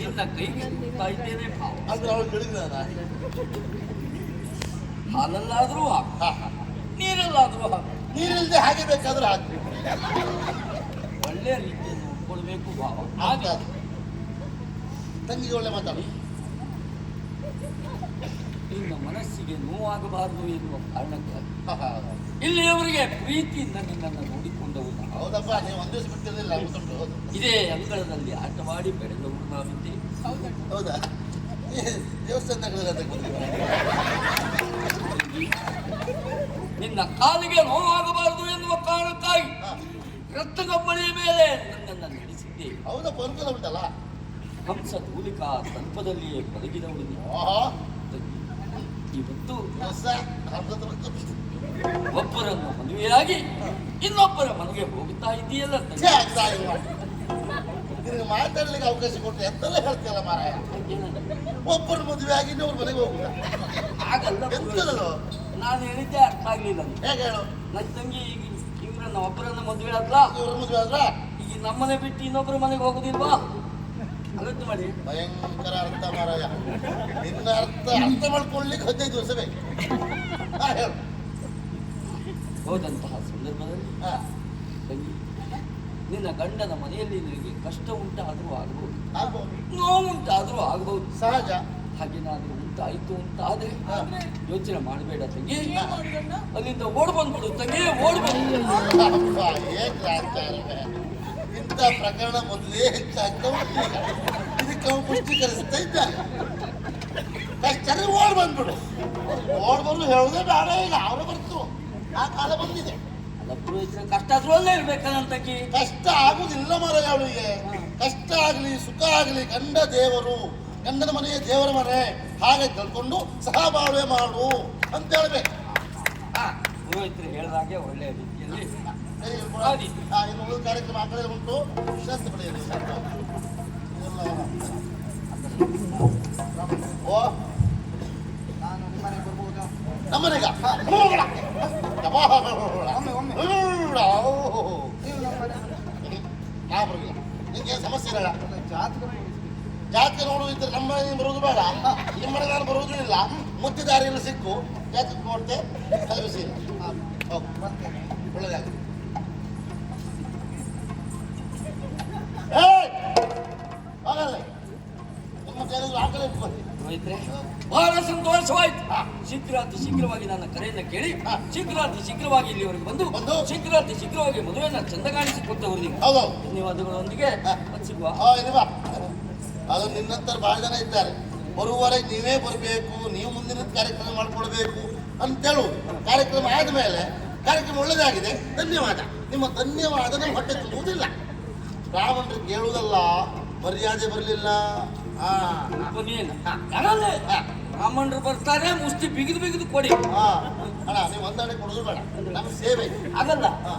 ನಿನ್ನ ಕೈಗೆ ಕೊಡ್ತಾ ಇದ್ದೇನೆ ಭಾವ. ಅಂದ್ರೆ ಅವಳು ಬೆಳಿಗ್ನ ಹಾಲಲ್ಲಾದ್ರೂ ನೀರಲ್ಲಾದ್ರೂ ನೀರಿಲ್ದೆ ಹಾಗೆ ಬೇಕಾದ್ರೆ ಹಾಕಿ ಒಳ್ಳೆಯ ರೀತಿಯನ್ನು ಉಟ್ಕೊಳ್ಬೇಕು ಭಾವ. ಹಾಗೆ ತಂಗಿಗೆ ಒಳ್ಳೆ ಮಾತಾಡು. ನಿನ್ನ ಮನಸ್ಸಿಗೆ ನೋವಾಗಬಾರದು ಎನ್ನುವ ಕಾರಣಕ್ಕಾಗಿ ಇಲ್ಲಿಯವರೆಗೆ ಪ್ರೀತಿಯಿಂದ ನಿನ್ನನ್ನು ನೋಡಿಕೊಂಡವು ನಾವು. ಹೌದಪ್ಪ, ನೀವು ಒಂದು ದಿವಸ ಬಿಟ್ಟಿರಲಿಲ್ಲ. ಇದೇ ಅಂಗಳದಲ್ಲಿ ಆಟವಾಡಿ ಬೆಳೆದವರು ನಾವಿದ್ದೆ. ಹೌದಾ? ದೇವಸ್ಥಾನಗಳಲ್ಲಿ ನಿನ್ನ ಕಾಲಿಗೆ ನೋವಾಗಬಾರದು ಎನ್ನುವ ಕಾರಣಕ್ಕಾಗಿ ರಕ್ತಗಬ್ಬಳಿಯ ಮೇಲೆ ನನ್ನನ್ನು ನಡೆಸಿದ್ದೆ. ಹೌದಪ್ಪ, ಅನುಕೂಲ ಉಂಟಲ್ಲ. ಹಂಸ ಧೂಲಿಕಾ ತಲ್ಪದಲ್ಲಿಯೇ ಬದುಕಿದವಳು ನೀನು. ಇವತ್ತು ಒಬ್ಬರನ್ನು ಮದುವೆಯಾಗಿ ಇನ್ನೊಬ್ಬರ ಮನೆಗೆ ಹೋಗುತ್ತಾ ಇದ್ದೀಯಲ್ಲ ತಂಗಿ. ನಿನಗೆ ಮಾತಾಡ್ಲಿಕ್ಕೆ ಅವಕಾಶ ಕೊಟ್ಟು ಎಂತೆಲ್ಲ ಹೇಳ್ತೀಯಲ್ಲ ಮಾರಾಯ. ಒಬ್ಬರು ಮದುವೆ ಆಗಿ ಇನ್ನೊಬ್ರು ಮನೆಗೆ ಹೋಗುದ ಹಾಗಲ್ಲ ಎಂತದಲ್ಲ. ನಾನು ಹೇಳಿದ್ದೆ ಅರ್ಥ ಆಗ್ಲಿಲ್ಲ. ಹೇಗೆ ಹೇಳು? ನನ್ನ ತಂಗಿ ಈಗ ಇವ್ರನ್ನ ಒಬ್ಬರನ್ನ ಮದುವೆ ಆದ್ಲ, ಇವ್ರ ಮದುವೆ ಆದ್ರ ಈಗ ನಮ್ಮನೆ ಬಿಟ್ಟು ಇನ್ನೊಬ್ಬರ ಮನೆಗೆ ಹೋಗುದಿಲ್ವಾ? ಅಗತ್ಯ ಮಾಡಿ ಭಯಂಕರ ಅರ್ಥ ಮಾರಾಯ. ನಿನ್ನ ಅರ್ಥ ಮಾಡ್ಕೊಳ್ಳಿಕ್ಕೆ 15 ದಿವಸ ಬೇಕು. ಹೇಳು. ಹೋದಂತಹ ಸಂದರ್ಭದಲ್ಲಿ ಹಾ, ತಂಗಿ, ನಿನ್ನ ಗಂಡನ ಮನೆಯಲ್ಲಿ ನಿನಗೆ ಕಷ್ಟ ಉಂಟಾದರೂ ಆಗಬಹುದು, ಆಗ್ಬೋದು, ನೋವುಂಟಾದರೂ ಆಗಬಹುದು. ಸಹಜ. ಹಾಗೇನಾದ್ರೂ ಉಂಟಾಯಿತು ಅಂತ ಆದ್ರೆ ಯೋಚನೆ ಮಾಡಬೇಡ ತಂಗಿ, ಏನ್ ಮಾಡಿದಣ್ಣ? ಅಲ್ಲಿಂದ ಓಡ್ ಬಂದ್ಬಿಡು ತಂಗಿ, ಓಡ್ ಬಂದು. ಅಪ್ಪ, ಏನ್ ರಾಜಕಾರಣ! ಇಂಥ ಪ್ರಕರಣ ಮೊದಲೇ ಹೆಚ್ಚಾಗ್ತಾ ಉಂಟು. ಇದಕ್ಕೆ ಅವನು ಪುಷ್ಟೀಕರಿಸ್ತಾ ಇದ್ದಾನೆ. ಕಷ್ಟ ಓಡ್ ಬಂದ್ಬಿಡು. ಓಡ್ ಬಂದು ಹೇಳುದೇ ಬೇಡ, ಈಗ ಅವನು ಬರ್ತು. ಆ ಕಾಲ ಬಂದಿದೆ. ಅಲ್ಲ ಪುರೋಹಿತರೆ, ಕಷ್ಟ ಆದ್ರೂ ಅಲ್ಲೇ ಇರ್ಬೇಕಲ್ಲ ತಂಗಿ. ಕಷ್ಟ ಆಗುದಿಲ್ಲ ಮರ ಅವಳಿಗೆ. ಕಷ್ಟ ಆಗ್ಲಿ ಸುಖ ಆಗ್ಲಿ ಗಂಡ ದೇವರು, ಗಂಡನ ಮನೆಯ ದೇವರ ಮನೆ, ಹಾಗೆ ತಿಳ್ಕೊಂಡು ಸಹಬಾಳ್ವೆ ಮಾಡು ಅಂತ ಹೇಳ್ಬೇಕು. ಪುರೋಹಿತರು ಹೇಳಿದಾಗೆ ಒಳ್ಳೆಯ ರೀತಿಯಲ್ಲಿ ಇನ್ನು ಉಳಿದ ಕಾರ್ಯಕ್ರಮ ಆ ಕಡೆ ಉಂಟು. ವಿಶ್ರಾಂತಿ ಪಡೆಯಲಿ. ಓ, ನಾನು ನಿಮ್ಮ ಮನೆಗೆ ಬರ್ಬೋದಾ? ನಮ್ಮನೆಗ ನೀವು ನಮ್ಮ ಮನೆ ನಾ ಬರಲಿಲ್ಲ. ನಿಂಗೆ ಸಮಸ್ಯೆ ಇರಲ್ಲ. ಜಾತಕ ಜಾತಕ ನೋಡುವುದಿದ್ರೆ ನಮ್ಮ ಮನೆಗೆ ಬರುವುದು ಬೇಡ, ನಿಮ್ಮನೆ ನಾನು ಬರುವುದೂ ಇಲ್ಲ. ಮುತ್ತಿದಾರಿಯಲ್ಲಿ ಸಿಕ್ಕು ಜಾತಕ ನೋಡ್ತೆ ಕಲಬಿಸಿ ಇಲ್ಲ. ಹೋಗು, ಬರ್ತೇನೆ. ಒಳ್ಳೆದಾಗಲಿ. ಹೋಗಲ್ಲ, ನಿಮ್ಮ ಕೈಯಲ್ಲಿ ಆಗಲೇ ಇಟ್ಕೊಳ್ಳಿ. ಪುರೋಹಿತರೆ, ಬಹಳ ಸಂತೋಷವಾಯ್ತು. ಶೀಘ್ರಾತಿ ಶೀಘ್ರವಾಗಿ ನನ್ನ ಕರೆಯನ್ನ ಕೇಳಿ ಶೀಘ್ರಾತಿ ಶೀಘ್ರವಾಗಿ ಇಲ್ಲಿವರೆಗೆ ಬಂದು ಶೀಘ್ರಾತಿ ಶೀಘ್ರವಾಗಿ ಮದುವೆಯನ್ನ ಚಂದ ಕಾಣಿಸಿಕೊಟ್ಟವರು ನೀವು. ಹೌದು. ಧನ್ಯವಾದಗಳೊಂದಿಗೆ ಸಿಗುವ. ಅದು ನಿನ್ನಂತರ ಬಹಳ ಜನ ಇದ್ದಾರೆ. ಬರುವವರೆಗೆ ನೀವೇ ಬರಬೇಕು, ನೀವು ಮುಂದಿನ ಕಾರ್ಯಕ್ರಮ ಮಾಡ್ಕೊಳ್ಬೇಕು ಅಂತೇಳು. ಕಾರ್ಯಕ್ರಮ ಆದಮೇಲೆ ಕಾರ್ಯಕ್ರಮ ಒಳ್ಳೆದಾಗಿದೆ, ಧನ್ಯವಾದ. ನಿಮ್ಮ ಧನ್ಯವಾದ ನಮ್ಮ ಹೊಟ್ಟೆ ತುಂಬುವುದಿಲ್ಲ. ಬ್ರಾಹ್ಮಣರಿಗೆ ಕೇಳುವುದಲ್ಲ, ಮರ್ಯಾದೆ ಬರಲಿಲ್ಲ. ಬ್ರಾಹ್ಮಣರು ಬರ್ತಾರೆ, ಮುಷ್ಟಿ ಬಿಗಿದು ಬಿಗಿದು ಕೊಡಿ. ಅಣ್ಣ ನೀವು ಒಂದಣೆ ಕೊಡುದು ಬೇಡ ನಮ್ಮ ಸೇವೆ ಆಗಲ್ಲ. ಹಾ.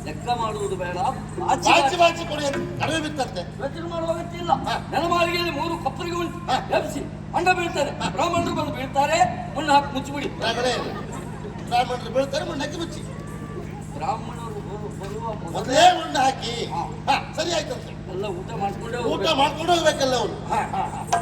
ಲೆಕ್ಕ ಮಾಡುವುದು ಬೇಡ, ಬಾಚಿ ಬಾಚಿ ಕೊಡಿ ಅಂತ ಕಡಿಮೆ ಬಿತ್ತಂತೆ. ಯೋಚನೆ ಮಾಡುವ ಅಗತ್ಯ ಇಲ್ಲ. ಹಾ. ನೆಲಮಾಳಿಗೆಯಲ್ಲಿ 3 ಕೊಪ್ಪರಿಗೆ ಉಂಟು, ಹಾ. ಎಬ್ಬಿಸಿ ಅಂಡ ಬೀಳ್ತಾರೆ, ಬ್ರಾಹ್ಮಣರು ಬಂದು ಬೀಳ್ತಾರೆ, ಮಣ್ಣು ಹಾಕಿ ಮುಚ್ಚಿಬಿಡಿ. ರಗಳೆ ಇಲ್ಲ. ಬ್ರಾಹ್ಮಣರು ಬೀಳ್ತಾರೆ, ಮಣ್ಣಾಕಿ ಮುಚ್ಚಿ. ಬ್ರಾಹ್ಮಣರು ಬರುವ ಮೊದಲೇ ಮೊದಲೇ ಮಣ್ಣು ಹಾಕಿ. ಸರಿ ಆಯ್ತಂತೆ. ಎಲ್ಲ ಊಟ ಮಾಡ್ಕೊಂಡೇ ಊಟ ಹೋಗ್ಬೇಕು. ಮಾಡ್ಕೊಂಡು ಹೋಗ್ಬೇಕಲ್ಲ ಅವರು. ಹಾ, ಹಾ, ಹಾ.